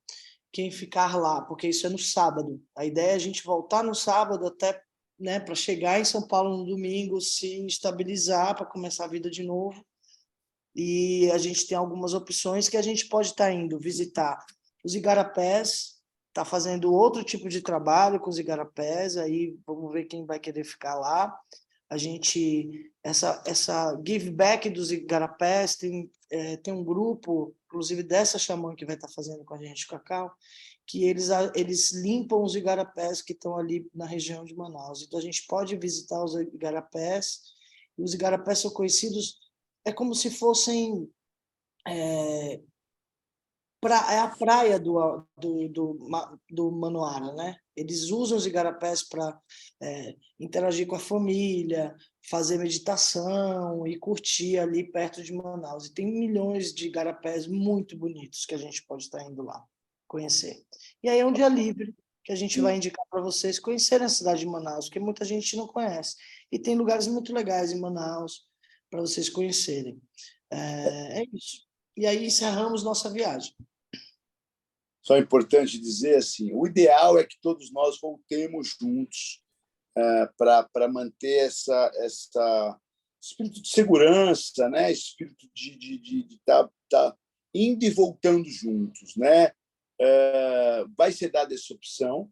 Quem ficar lá, porque isso é no sábado. A ideia é a gente voltar no sábado até, né, para chegar em São Paulo no domingo, se estabilizar para começar a vida de novo. E a gente tem algumas opções que a gente pode estar indo visitar os igarapés, está fazendo outro tipo de trabalho com os igarapés, aí vamos ver quem vai querer ficar lá. A gente, essa give back dos igarapés, tem um grupo, inclusive dessa xamã que vai estar fazendo com a gente o cacau, que eles limpam os igarapés que estão ali na região de Manaus. Então, a gente pode visitar os igarapés, e os igarapés são conhecidos, é como se fossem... é a praia do Manoara, né? Eles usam os igarapés para interagir com a família, fazer meditação e curtir ali perto de Manaus. E tem milhões de igarapés muito bonitos que a gente pode estar indo lá conhecer. E aí é um dia livre que a gente vai indicar para vocês conhecerem a cidade de Manaus, porque muita gente não conhece. E tem lugares muito legais em Manaus para vocês conhecerem. É isso. E aí encerramos nossa viagem. Só é importante dizer assim, o ideal é que todos nós voltemos juntos para manter essa espírito de segurança, né? Espírito de tá indo e voltando juntos, né? Vai ser dada essa opção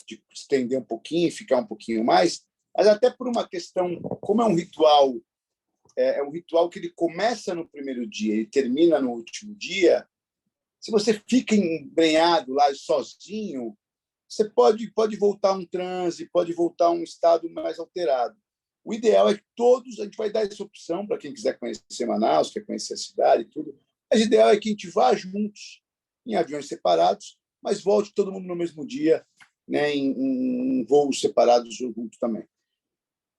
de estender um pouquinho, ficar um pouquinho mais, mas até por uma questão, como é um ritual que ele começa no primeiro dia e termina no último dia. Se você fica embrenhado lá sozinho, você pode voltar a um transe, pode voltar a um estado mais alterado. O ideal é que todos, a gente vai dar essa opção para quem quiser conhecer Manaus, quer conhecer a cidade e tudo, mas o ideal é que a gente vá juntos, em aviões separados, mas volte todo mundo no mesmo dia, né, em voos separados juntos também.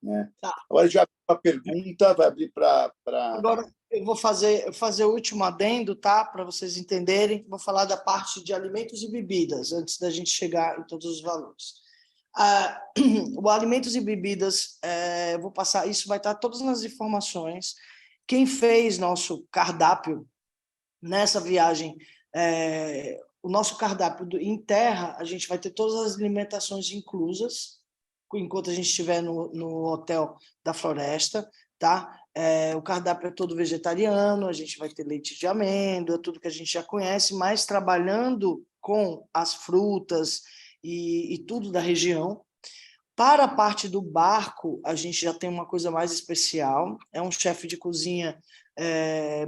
Né? Tá. Agora a gente vai abrir uma pergunta, vai abrir para... Agora eu vou fazer o último adendo, tá? Para vocês entenderem. Vou falar da parte de alimentos e bebidas, antes da gente chegar em todos os valores. O alimentos e bebidas, eu vou passar, isso vai estar todas nas informações. Quem fez nosso cardápio nessa viagem, o nosso cardápio em terra, a gente vai ter todas as alimentações inclusas, enquanto a gente estiver no hotel da Floresta, tá? O cardápio é todo vegetariano, a gente vai ter leite de amêndoa, tudo que a gente já conhece, mas trabalhando com as frutas e tudo da região. Para a parte do barco, a gente já tem uma coisa mais especial, é um chefe de cozinha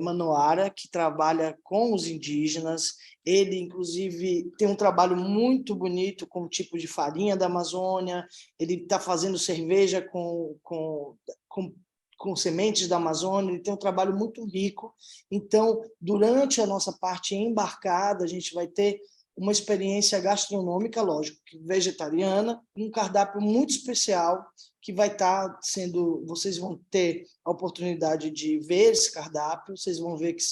Manoara, que trabalha com os indígenas. Ele, inclusive, tem um trabalho muito bonito com o tipo de farinha da Amazônia, ele está fazendo cerveja com sementes da Amazônia, ele tem um trabalho muito rico. Então, durante a nossa parte embarcada, a gente vai ter uma experiência gastronômica, lógico, vegetariana, um cardápio muito especial, que vai estar sendo... Vocês vão ter a oportunidade de ver esse cardápio, vocês vão ver que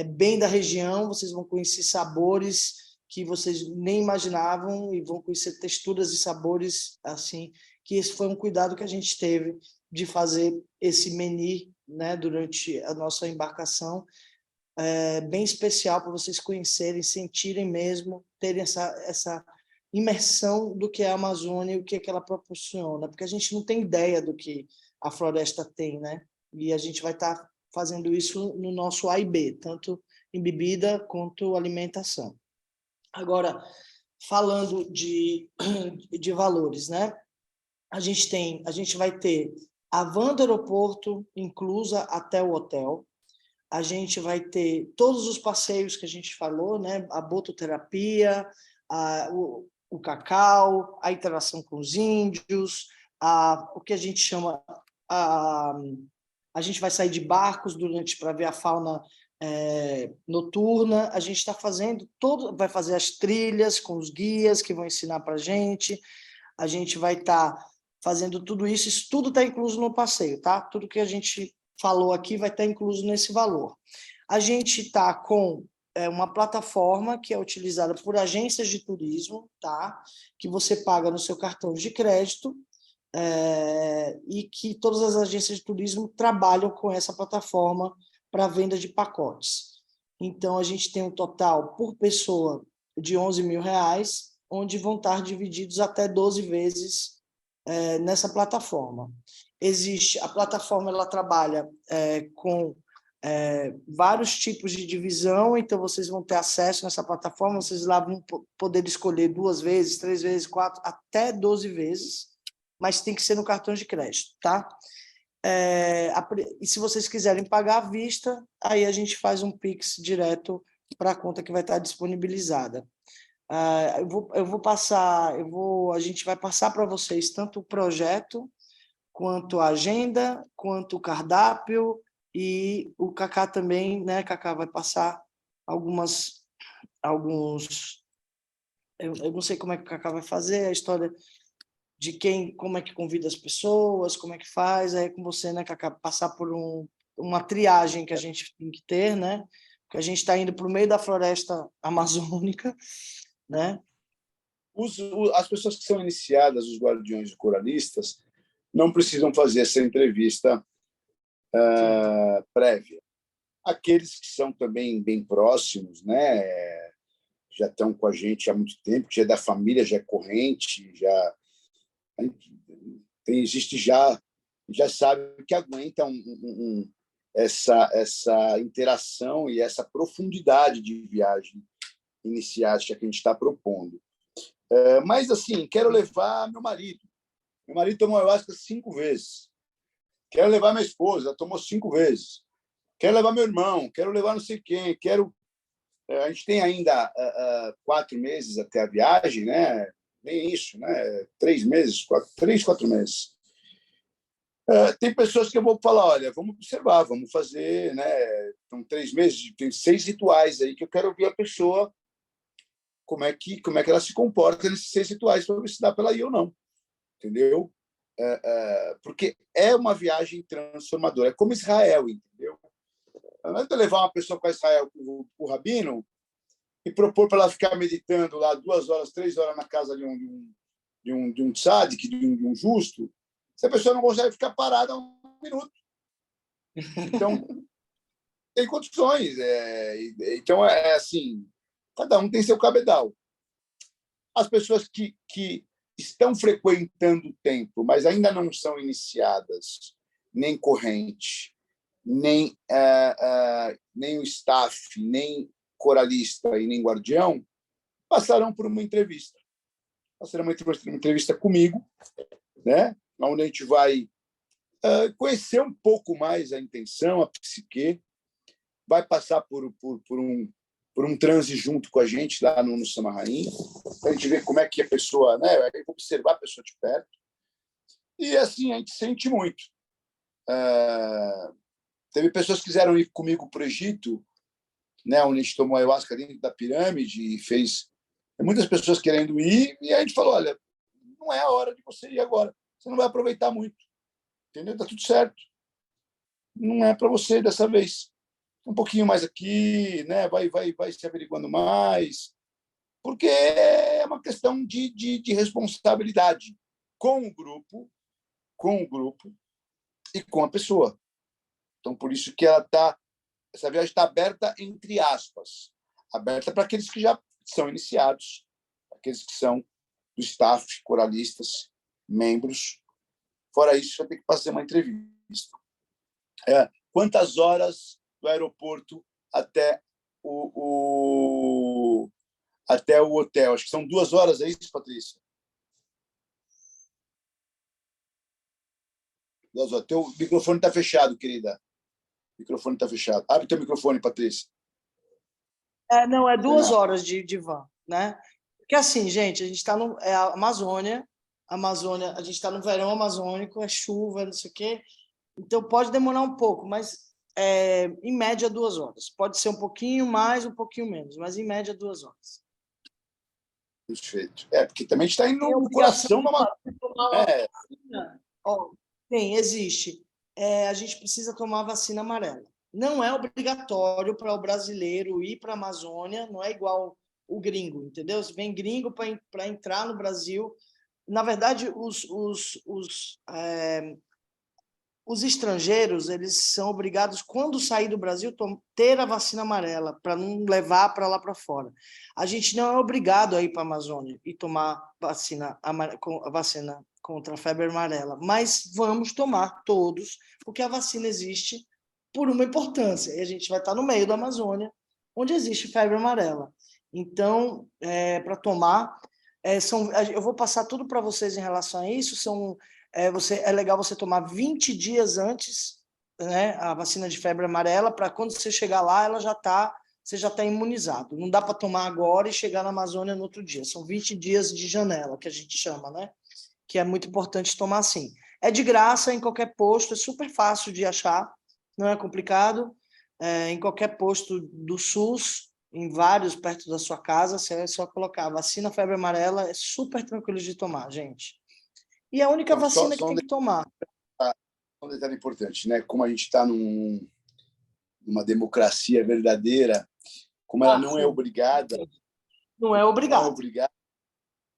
bem da região, vocês vão conhecer sabores que vocês nem imaginavam e vão conhecer texturas e sabores, assim, que esse foi um cuidado que a gente teve de fazer esse menu, né, durante a nossa embarcação, bem especial para vocês conhecerem, sentirem mesmo, terem essa imersão do que é a Amazônia e o que é que ela proporciona, porque a gente não tem ideia do que a floresta tem, né? E a gente vai estar fazendo isso no nosso A e B, tanto em bebida quanto alimentação. Agora, falando de valores, né? A gente vai ter a van do aeroporto inclusa até o hotel. A gente vai ter todos os passeios que a gente falou, né? A bototerapia, o cacau, a interação com os índios, o que a gente chama... A gente vai sair de barcos para ver a fauna noturna. A gente está fazendo vai fazer as trilhas com os guias que vão ensinar para a gente. A gente vai estar fazendo tudo isso. Isso tudo está incluso no passeio, tá? Tudo que a gente falou aqui vai estar incluso nesse valor. A gente está com uma plataforma que é utilizada por agências de turismo, tá? Que você paga no seu cartão de crédito, e que todas as agências de turismo trabalham com essa plataforma para venda de pacotes. Então, a gente tem um total por pessoa de R$ 11.000, onde vão estar divididos até 12 vezes nessa plataforma. A plataforma ela trabalha com vários tipos de divisão, então vocês vão ter acesso nessa plataforma, vocês lá vão poder escolher 2 vezes, 3 vezes, 4, até 12 vezes, mas tem que ser no cartão de crédito, tá? E se vocês quiserem pagar à vista, aí a gente faz um Pix direto para a conta que vai estar disponibilizada. A gente vai passar para vocês tanto o projeto, quanto a agenda, quanto o cardápio, e o Cacá também, né? Cacá vai passar alguns... Eu não sei como é que o Cacá vai fazer, a história de como é que convida as pessoas, como é que faz, aí é com você, né, Cacá, passar por uma triagem que a gente tem que ter, né? Porque a gente está indo para o meio da floresta amazônica, né? As pessoas que são iniciadas, os guardiões e coralistas, não precisam fazer essa entrevista prévia. Aqueles que são também bem próximos, né, já estão com a gente há muito tempo, já é da família, já é corrente, existe já sabe que aguenta essa interação e essa profundidade de viagem iniciática que a gente está propondo. Mas, assim, quero levar meu marido. Meu marido tomou ayahuasca 5 vezes. Quero levar minha esposa, tomou 5 vezes. Quero levar meu irmão, quero levar não sei quem, a gente tem ainda 4 meses até a viagem, né? Nem isso, né? 3 meses, 4 meses. Tem pessoas que eu vou falar, olha, vamos observar, vamos fazer, né? São 3 meses, tem 6 rituais aí que eu quero ouvir a pessoa como é que ela se comporta nesses 6 rituais para ver se dá para ela ir ou não, entendeu? Porque é uma viagem transformadora, é como Israel, entendeu? Não adianta levar uma pessoa para Israel com o rabino e propor para ela ficar meditando lá 2 horas, 3 horas na casa de um tzadik, de um justo, se a pessoa não consegue ficar parada 1 minuto. Então, tem condições. Então, assim, cada um tem seu cabedal. As pessoas que estão frequentando o templo, mas ainda não são iniciadas, nem corrente, nem o staff, nem coralista e nem guardião, passarão por uma entrevista. Passarão uma entrevista comigo, né? Onde a gente vai conhecer um pouco mais a intenção, a psique, vai passar por um transe junto com a gente lá no Samarraim, para a gente ver como é que a pessoa, né? Observar a pessoa de perto. E, assim, a gente sente muito. Teve pessoas que quiseram ir comigo para o Egito, né, onde a gente tomou ayahuasca dentro da pirâmide e fez muitas pessoas querendo ir, e a gente falou, olha, não é a hora de você ir agora, você não vai aproveitar muito, entendeu? Tá tudo certo, não é para você dessa vez, um pouquinho mais aqui, né, vai se averiguando mais, porque é uma questão de responsabilidade com o grupo e com a pessoa. Então, por isso que essa viagem está aberta, entre aspas, aberta para aqueles que já são iniciados, aqueles que são do staff, coralistas, membros. Fora isso, vai ter que fazer uma entrevista. Quantas horas do aeroporto até o hotel? Acho que são 2 horas, é isso, Patrícia? 2 horas. Teu microfone está fechado, querida. O microfone está fechado. Abre teu microfone, Patrícia. Não, é 2 horas de van, né? Porque assim, gente, a gente está no Amazônia, a gente está no verão amazônico, é chuva, não sei o quê, então pode demorar um pouco, mas em média 2 horas. Pode ser um pouquinho mais, um pouquinho menos, mas em média 2 horas. Perfeito. Porque também está indo no coração da Amazônia. Existe. A gente precisa tomar a vacina amarela, não é obrigatório para o brasileiro ir para a Amazônia, não é igual o gringo, entendeu? Se vem gringo para entrar no Brasil, na verdade, os estrangeiros, eles são obrigados, quando sair do Brasil, ter a vacina amarela, para não levar para lá para fora. A gente não é obrigado a ir para a Amazônia e tomar a vacina contra a febre amarela, mas vamos tomar todos, porque a vacina existe por uma importância, e a gente vai estar no meio da Amazônia, onde existe febre amarela. Então, para tomar, eu vou passar tudo para vocês em relação a isso, é legal você tomar 20 dias antes, né, a vacina de febre amarela, para quando você chegar lá, você já está imunizado. Não dá para tomar agora e chegar na Amazônia no outro dia. São 20 dias de janela, que a gente chama, né? Que é muito importante tomar assim. É de graça em qualquer posto, é super fácil de achar, não é complicado. Em qualquer posto do SUS, em vários perto da sua casa, você é só colocar vacina febre amarela, é super tranquilo de tomar, gente. E a única Então, vacina que tem que tomar. Um detalhe importante, né? Como a gente está numa democracia verdadeira, como ela não é obrigada, não é obrigado.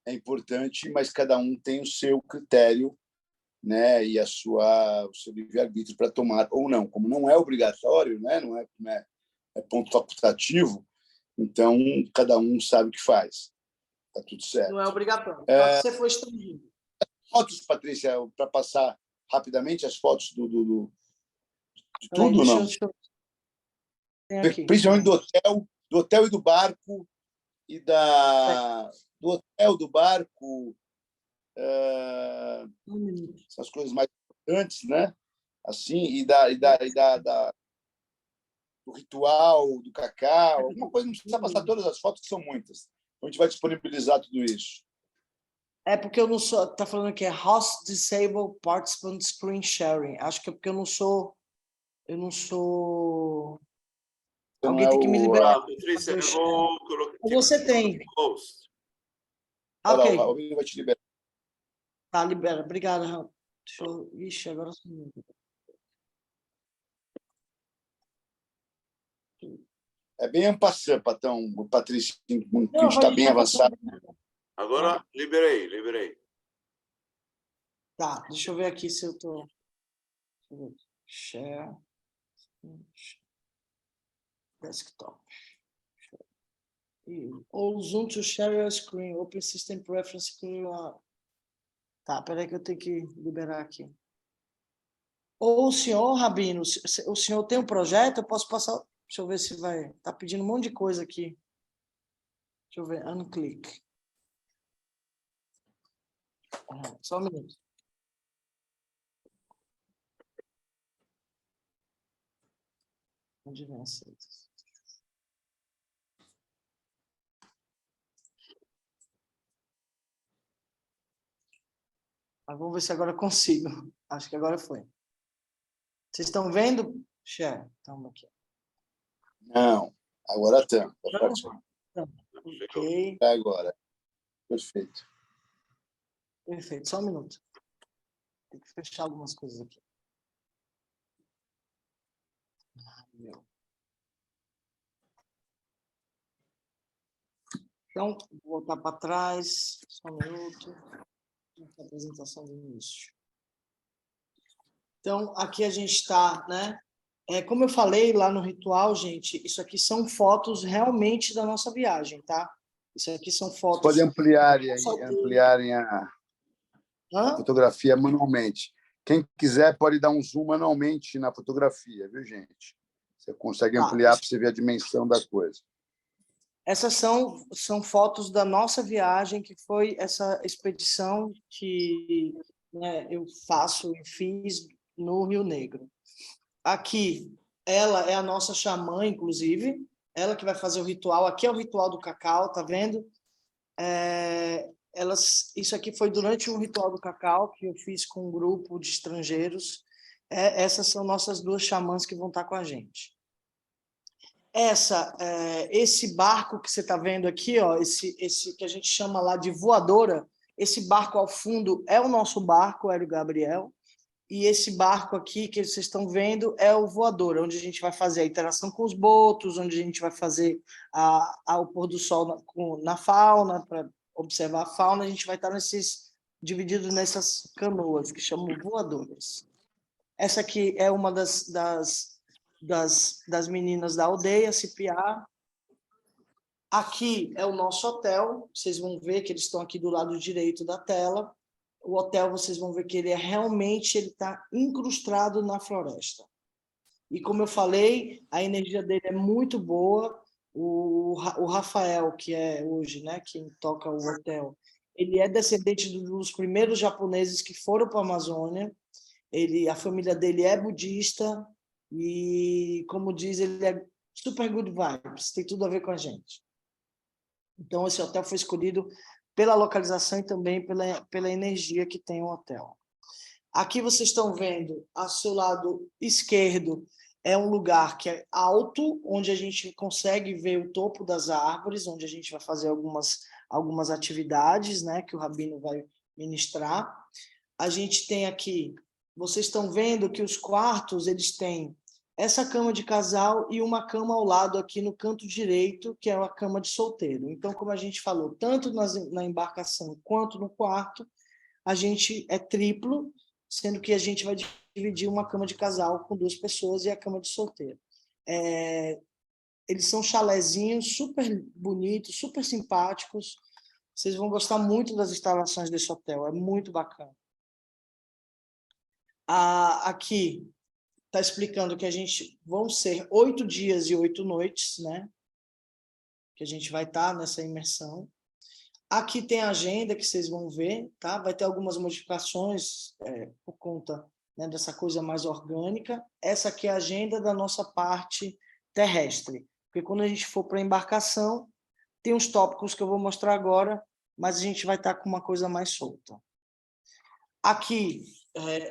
É importante, mas cada um tem o seu critério, né? E o seu livre-arbítrio para tomar ou não. Como não é obrigatório, né? Não é ponto facultativo, então cada um sabe o que faz. Tá tudo certo. Não é obrigatório. Só se você for estrangeiro. Fotos, Patrícia, para passar rapidamente as fotos de tudo, Deixa não? Aqui. Principalmente do hotel e do barco, e do hotel, do barco, essas coisas mais importantes, né? Assim, e do ritual, do cacau, alguma coisa, não precisa passar todas as fotos, que são muitas. A gente vai disponibilizar tudo isso. É porque eu não sou... Está falando que é Host Disabled Participant Screen Sharing. Acho que é porque eu não sou... Alguém tem que me liberar. Patrícia, eu vou colocar... Você tem. Host. Ok. O Rodrigo vai te liberar. Tá, libera. Obrigado, Raul. Ixi, agora... É bem en passant, Patrícia, que a gente está bem avançado. Agora, liberei. Tá, deixa eu ver aqui se eu tô... Share. Desktop. Ou Zoom to share your screen. Open System Preference. Tá, peraí que eu tenho que liberar aqui. Ou o senhor, Rabino, o senhor tem um projeto? Eu posso passar... Deixa eu ver se vai... Tá pedindo um monte de coisa aqui. Deixa eu ver. Unclick. Só um minuto. Onde vem aceitas? Mas vamos ver se agora eu consigo. Acho que agora foi. Vocês estão vendo? Share. Estamos aqui. Não, agora estamos. Ok. É agora. Perfeito. Perfeito. Só um minuto. Tem que fechar algumas coisas aqui. Então, vou voltar para trás. Só um minuto. A apresentação do início. Então, aqui a gente está, né? Como eu falei lá no ritual, gente, isso aqui são fotos realmente da nossa viagem, tá? Isso aqui são fotos... Pode ampliarem a fotografia manualmente. Quem quiser pode dar um zoom manualmente na fotografia, viu, gente? Você consegue ampliar para você ver a dimensão da coisa. Essas são fotos da nossa viagem, que foi essa expedição que, né, eu fiz no Rio Negro. Aqui, ela é a nossa xamã, inclusive, ela que vai fazer o ritual. Aqui é o ritual do cacau, tá vendo? Isso aqui foi durante um ritual do cacau que eu fiz com um grupo de estrangeiros. Essas são nossas duas xamãs que vão estar com a gente. Esse barco que você está vendo aqui, ó, esse que a gente chama lá de voadora, esse barco ao fundo é o nosso barco, Hélio Gabriel, E esse barco aqui que vocês estão vendo é o voador, onde a gente vai fazer a interação com os botos, onde a gente vai fazer o pôr do sol na fauna, para observar a fauna. A gente vai estar dividido nessas canoas, que chamam voadores. Essa aqui é uma das meninas da aldeia, Cipiá. Aqui é o nosso hotel. Vocês vão ver que eles estão aqui do lado direito da tela. O hotel, vocês vão ver que ele está incrustado na floresta. E como eu falei, a energia dele é muito boa. O Rafael, que é hoje, né, quem toca o hotel, ele é descendente dos primeiros japoneses que foram para a Amazônia. A família dele é budista e, como diz, ele é super good vibes, tem tudo a ver com a gente. Então, esse hotel foi escolhido pela localização e também pela energia que tem o hotel. Aqui vocês estão vendo, ao seu lado esquerdo, é um lugar que é alto, onde a gente consegue ver o topo das árvores, onde a gente vai fazer algumas atividades, né, que o Rabino vai ministrar. A gente tem aqui, vocês estão vendo que os quartos, eles têm essa cama de casal e uma cama ao lado aqui no canto direito, que é a cama de solteiro. Então, como a gente falou, tanto na embarcação quanto no quarto, a gente é triplo, sendo que a gente vai dividir uma cama de casal com 2 pessoas e a cama de solteiro. Eles são chalezinhos super bonitos, super simpáticos. Vocês vão gostar muito das instalações desse hotel, é muito bacana. Aqui está explicando que vão ser 8 dias e 8 noites, né? Que a gente vai estar nessa imersão. Aqui tem a agenda que vocês vão ver, tá? Vai ter algumas modificações por conta, né, dessa coisa mais orgânica. Essa aqui é a agenda da nossa parte terrestre, porque quando a gente for para a embarcação, tem uns tópicos que eu vou mostrar agora, mas a gente vai estar com uma coisa mais solta. Aqui,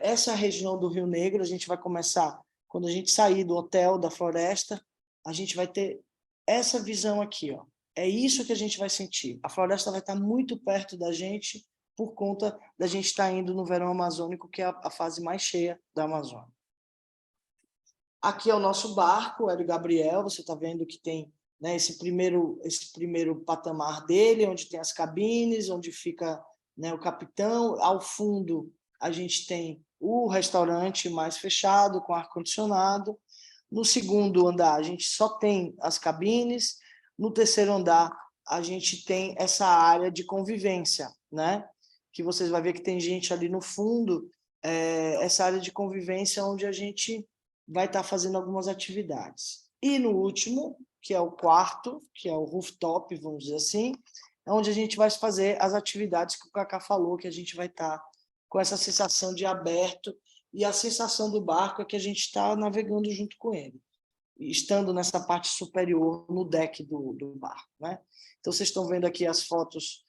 essa é a região do Rio Negro. A gente vai começar, quando a gente sair do hotel, da floresta, a gente vai ter essa visão aqui, ó. É isso que a gente vai sentir. A floresta vai estar muito perto da gente por conta da gente estar indo no verão amazônico, que é a fase mais cheia da Amazônia. Aqui é o nosso barco, Hélio Gabriel. Você está vendo que tem, né, esse primeiro patamar dele, onde tem as cabines, onde fica, né, o capitão. Ao fundo, a gente tem o restaurante mais fechado, com ar-condicionado. No segundo andar, a gente só tem as cabines. No terceiro andar, a gente tem essa área de convivência, né? Que vocês vão ver que tem gente ali no fundo, essa área de convivência onde a gente vai estar fazendo algumas atividades. E no último, que é o quarto, que é o rooftop, vamos dizer assim, é onde a gente vai fazer as atividades que o Cacá falou, que a gente vai estar com essa sensação de aberto, e a sensação do barco é que a gente está navegando junto com ele, estando nessa parte superior, no deck do barco, né? Então, vocês estão vendo aqui as fotos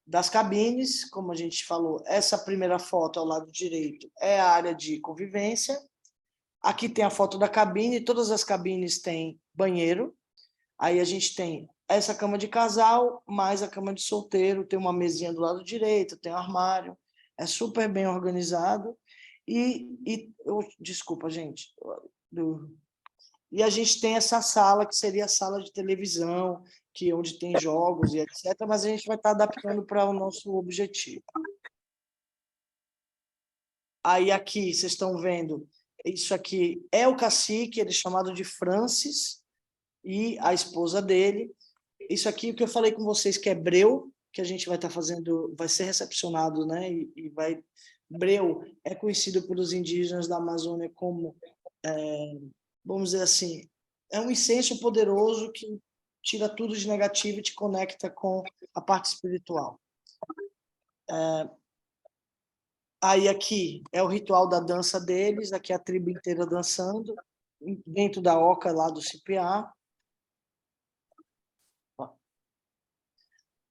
das cabines. Como a gente falou, essa primeira foto ao lado direito é a área de convivência. Aqui tem a foto da cabine, todas as cabines têm banheiro. Aí a gente tem essa cama de casal, mais a cama de solteiro, tem uma mesinha do lado direito, tem um armário, é super bem organizado. Desculpa, gente. E a gente tem essa sala, que seria a sala de televisão, onde tem jogos e etc., mas a gente vai estar adaptando para o nosso objetivo. Aí aqui, vocês estão vendo, isso aqui é o cacique, ele é chamado de Francis, e a esposa dele. Isso aqui, o que eu falei com vocês, que é breu, que a gente vai estar fazendo, vai ser recepcionado, né? Breu é conhecido pelos indígenas da Amazônia como, vamos dizer assim, é um incenso poderoso que tira tudo de negativo e te conecta com a parte espiritual. Aí aqui é o ritual da dança deles, aqui a tribo inteira dançando, dentro da oca lá do Cipiá.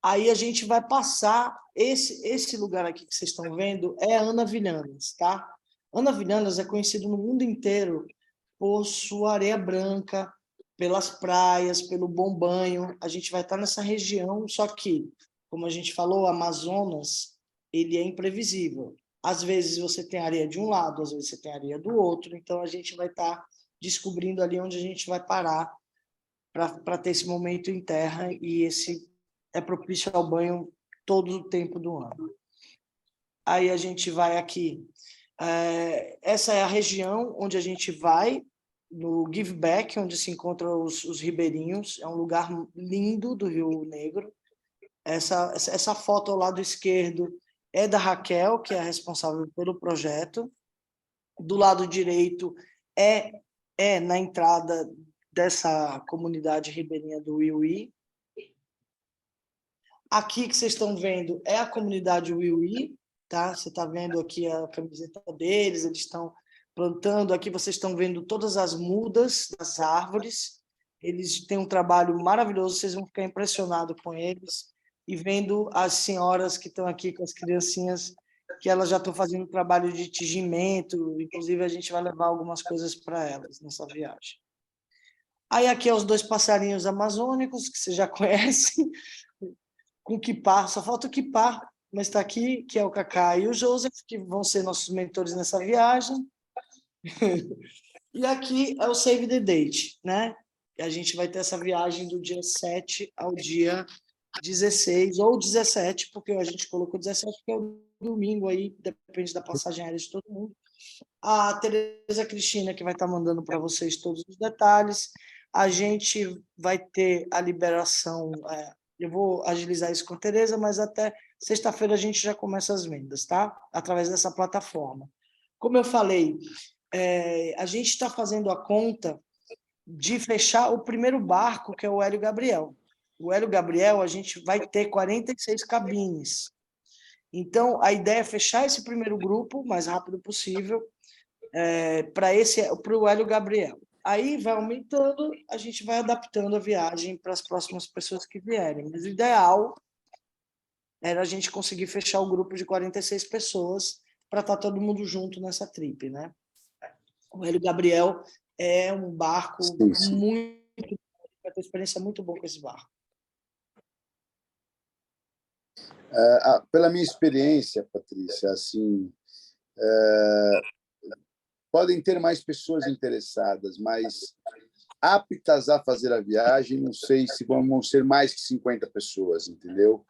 Aí a gente vai passar, esse lugar aqui que vocês estão vendo é Ana Vilhanas, tá? Ana Vilhanas é conhecido no mundo inteiro por sua areia branca, pelas praias, pelo bom banho. A gente vai estar nessa região, só que, como a gente falou, o Amazonas, ele é imprevisível. Às vezes você tem areia de um lado, às vezes você tem areia do outro, então a gente vai estar descobrindo ali onde a gente vai parar para ter esse momento em terra, e esse é propício ao banho todo o tempo do ano. Aí a gente vai aqui. Essa é a região onde a gente vai, no Give Back, onde se encontram os ribeirinhos. É um lugar lindo do Rio Negro. Essa foto ao lado esquerdo é da Raquel, que é a responsável pelo projeto. Do lado direito é na entrada dessa comunidade ribeirinha do Iuí. Aqui que vocês estão vendo é a comunidade Iuí, tá? Você está vendo aqui a camiseta deles, eles estão plantando. Aqui vocês estão vendo todas as mudas das árvores. Eles têm um trabalho maravilhoso, vocês vão ficar impressionados com eles. E vendo as senhoras que estão aqui com as criancinhas, que elas já estão fazendo trabalho de tingimento, inclusive a gente vai levar algumas coisas para elas nessa viagem. Aí aqui é os 2 passarinhos amazônicos, que você já conhece, com o Kipá, só falta o Kipá, mas está aqui, que é o Cacá e o Joseph, que vão ser nossos mentores nessa viagem. E aqui é o Save the Date, né? E a gente vai ter essa viagem do dia 7 ao dia 16 ou 17, porque a gente colocou 17, porque é o domingo aí, depende da passagem aérea de todo mundo. A Tereza Cristina, que vai estar mandando para vocês todos os detalhes. A gente vai ter a liberação, eu vou agilizar isso com a Tereza, mas até sexta-feira a gente já começa as vendas, tá? Através dessa plataforma. Como eu falei, a gente está fazendo a conta de fechar o primeiro barco, que é o Hélio Gabriel. O Hélio Gabriel, a gente vai ter 46 cabines. Então, a ideia é fechar esse primeiro grupo o mais rápido possível para o Hélio Gabriel. Aí vai aumentando, a gente vai adaptando a viagem para as próximas pessoas que vierem. Mas o ideal era a gente conseguir fechar o grupo de 46 pessoas para estar todo mundo junto nessa trip, né? O Hélio Gabriel é um barco muito... vai ter experiência muito boa com esse barco. Pela minha experiência, Patrícia, assim, podem ter mais pessoas interessadas, mas aptas a fazer a viagem, não sei se vão ser mais que 50 pessoas, entendeu?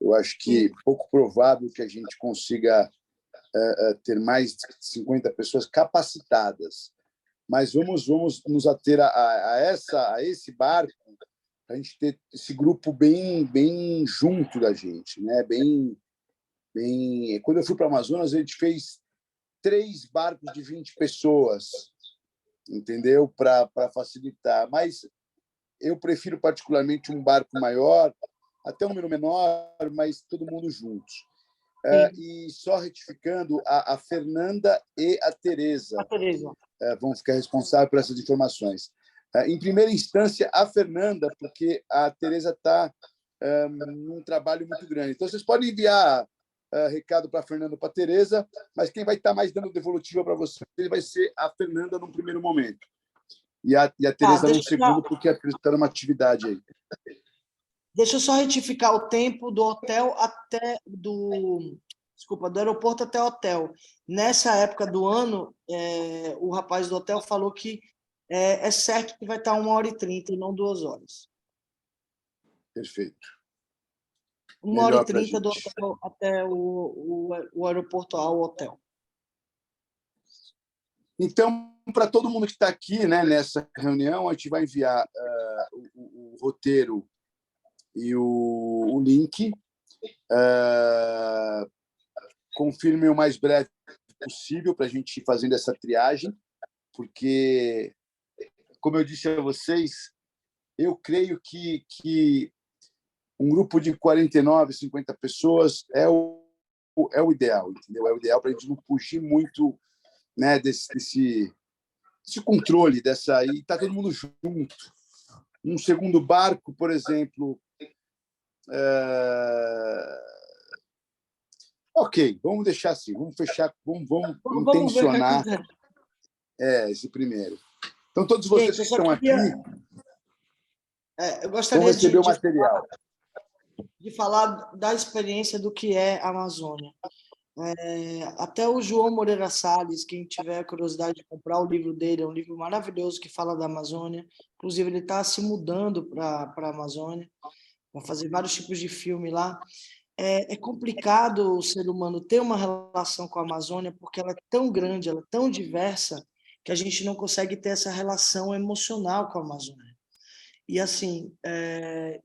Eu acho que é pouco provável que a gente consiga ter mais de 50 pessoas capacitadas, mas vamos nos ater a esse barco, a gente ter esse grupo bem junto da gente, né? Bem. Quando eu fui para o Amazonas, a gente fez 3 barcos de 20 pessoas, entendeu? Para facilitar. Mas eu prefiro particularmente um barco maior, até um número menor, mas todo mundo juntos. E só retificando, a Fernanda e a Tereza vão ficar responsáveis por essas informações. Em primeira instância, a Fernanda, porque a Tereza está num trabalho muito grande. Então, vocês podem enviar recado para a Fernanda e para a Tereza, mas quem vai estar mais dando devolutiva para vocês vai ser a Fernanda num primeiro momento. E a Tereza num segundo, porque a Tereza está numa atividade aí. Deixa eu só retificar o tempo do hotel até do aeroporto até o hotel. Nessa época do ano, o rapaz do hotel falou que é certo que vai estar 1h30 e não 2 horas. Perfeito. 1h30 do hotel até o aeroporto ao hotel. Então, para todo mundo que está aqui, né, nessa reunião, a gente vai enviar o roteiro e o link. Confirme o mais breve possível para a gente ir fazendo essa triagem, porque, como eu disse a vocês, eu creio que um grupo de 49, 50 pessoas é o ideal, entendeu? É o ideal para a gente não fugir muito, né, desse controle, e está todo mundo junto. Um segundo barco, por exemplo... Ok, vamos deixar assim, vamos fechar, vamos intencionar esse primeiro. Então, todos vocês que estão aqui eu gostaria vão receber o material. De falar da experiência do que é a Amazônia. Até o João Moreira Salles, quem tiver curiosidade de comprar o livro dele, é um livro maravilhoso que fala da Amazônia. Inclusive, ele está se mudando para a Amazônia, vai fazer vários tipos de filme lá. É complicado o ser humano ter uma relação com a Amazônia, porque ela é tão grande, ela é tão diversa, que a gente não consegue ter essa relação emocional com a Amazônia. E, assim,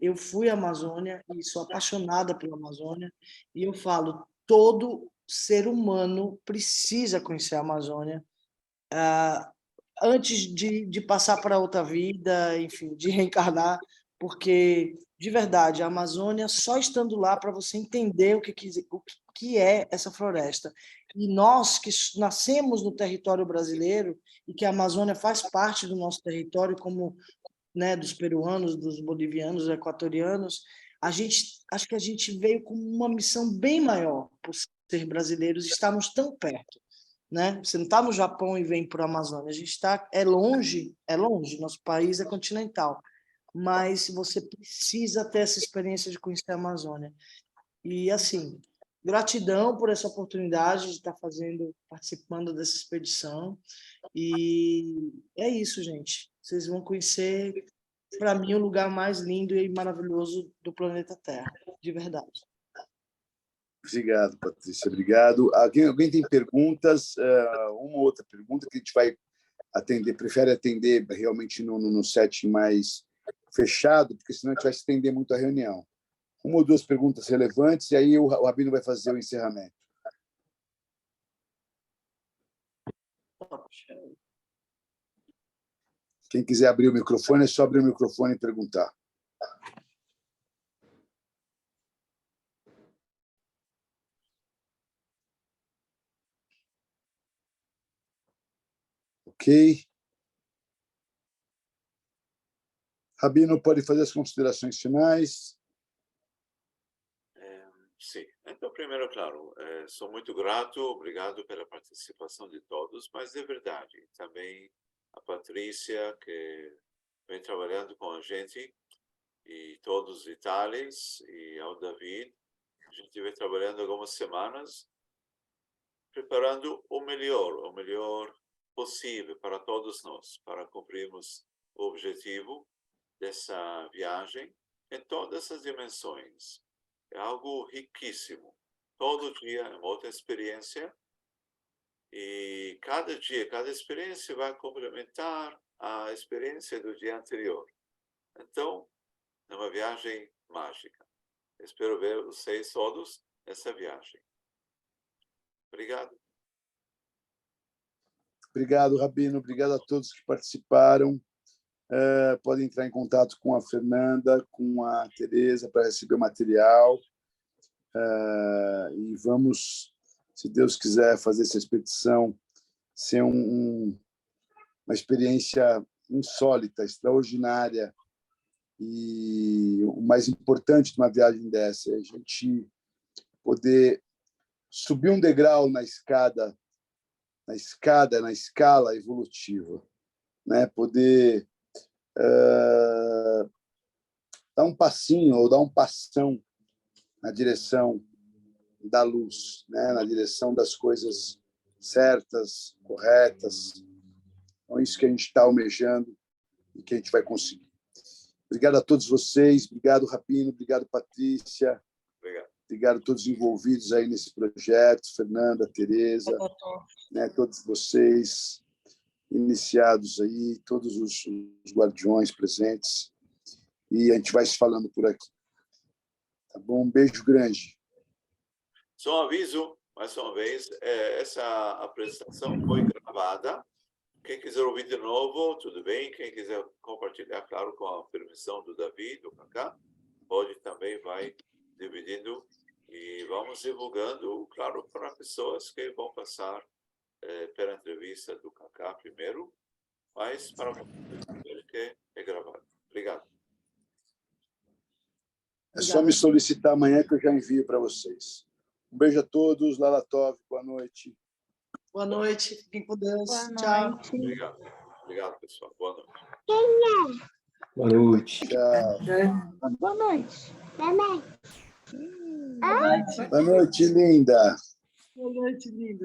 eu fui à Amazônia e sou apaixonada pela Amazônia, e eu falo, todo ser humano precisa conhecer a Amazônia antes de passar para outra vida, enfim, de reencarnar, porque, de verdade, a Amazônia, só estando lá para você entender o que é essa floresta. E nós que nascemos no território brasileiro e que a Amazônia faz parte do nosso território, como, né, dos peruanos, dos bolivianos, dos equatorianos, acho que a gente veio com uma missão bem maior, por ser brasileiros, estarmos tão perto, né? Você não está no Japão e vem para a Amazônia, a gente está é longe, nosso país é continental, mas você precisa ter essa experiência de conhecer a Amazônia. E, assim, gratidão por essa oportunidade de estar participando dessa expedição. E é isso, gente. Vocês vão conhecer, para mim, o lugar mais lindo e maravilhoso do planeta Terra, de verdade. Obrigado, Patrícia. Obrigado. Alguém tem perguntas? Uma ou outra pergunta que a gente vai atender, prefere atender realmente no setting mais fechado, porque senão a gente vai estender muito a reunião. Uma ou duas perguntas relevantes, e aí o Rabino vai fazer o encerramento. Quem quiser abrir o microfone, é só abrir o microfone e perguntar. Ok. Rabino, pode fazer as considerações finais? Sim. Então, primeiro, claro, sou muito grato, obrigado pela participação de todos, mas de verdade, também a Patrícia, que vem trabalhando com a gente, e todos os Vitales, e ao David, a gente vem trabalhando algumas semanas, preparando o melhor possível para todos nós, para cumprirmos o objetivo dessa viagem em todas as dimensões. É algo riquíssimo. Todo dia é uma outra experiência e cada dia, cada experiência vai complementar a experiência do dia anterior. Então, é uma viagem mágica. Espero ver vocês todos nessa viagem. Obrigado. Obrigado, Rabino. Obrigado a todos que participaram. Podem entrar em contato com a Fernanda, com a Tereza, para receber o material. E vamos, se Deus quiser, fazer essa expedição ser uma experiência insólita, extraordinária. E o mais importante de uma viagem dessa é a gente poder subir um degrau na escala evolutiva, né? Poder dar um passinho ou dar um passão na direção da luz, né? Na direção das coisas certas, corretas. Então, isso que a gente está almejando e que a gente vai conseguir. Obrigado a todos vocês, obrigado, Rabino, obrigado, Patrícia, obrigado a todos os envolvidos aí nesse projeto, Fernanda, Tereza, né? Todos vocês iniciados aí, todos os guardiões presentes, e a gente vai se falando por aqui. Tá bom? Um beijo grande. Só um aviso, mais uma vez, essa apresentação foi gravada. Quem quiser ouvir de novo, tudo bem. Quem quiser compartilhar, claro, com a permissão do David, do Cacá, pode também, vai dividindo e vamos divulgando, claro, para pessoas que vão passar pela entrevista do Cacá primeiro, mas para vocês que é gravado. Obrigado. É só me solicitar amanhã que eu já envio para vocês. Um beijo a todos. Lalatov, boa noite. Boa noite, fiquem com Deus. Tchau. Obrigado. Obrigado, pessoal. Boa noite. Boa noite. Tchau. Boa noite. Boa noite. Boa noite, linda. Boa noite, lindo.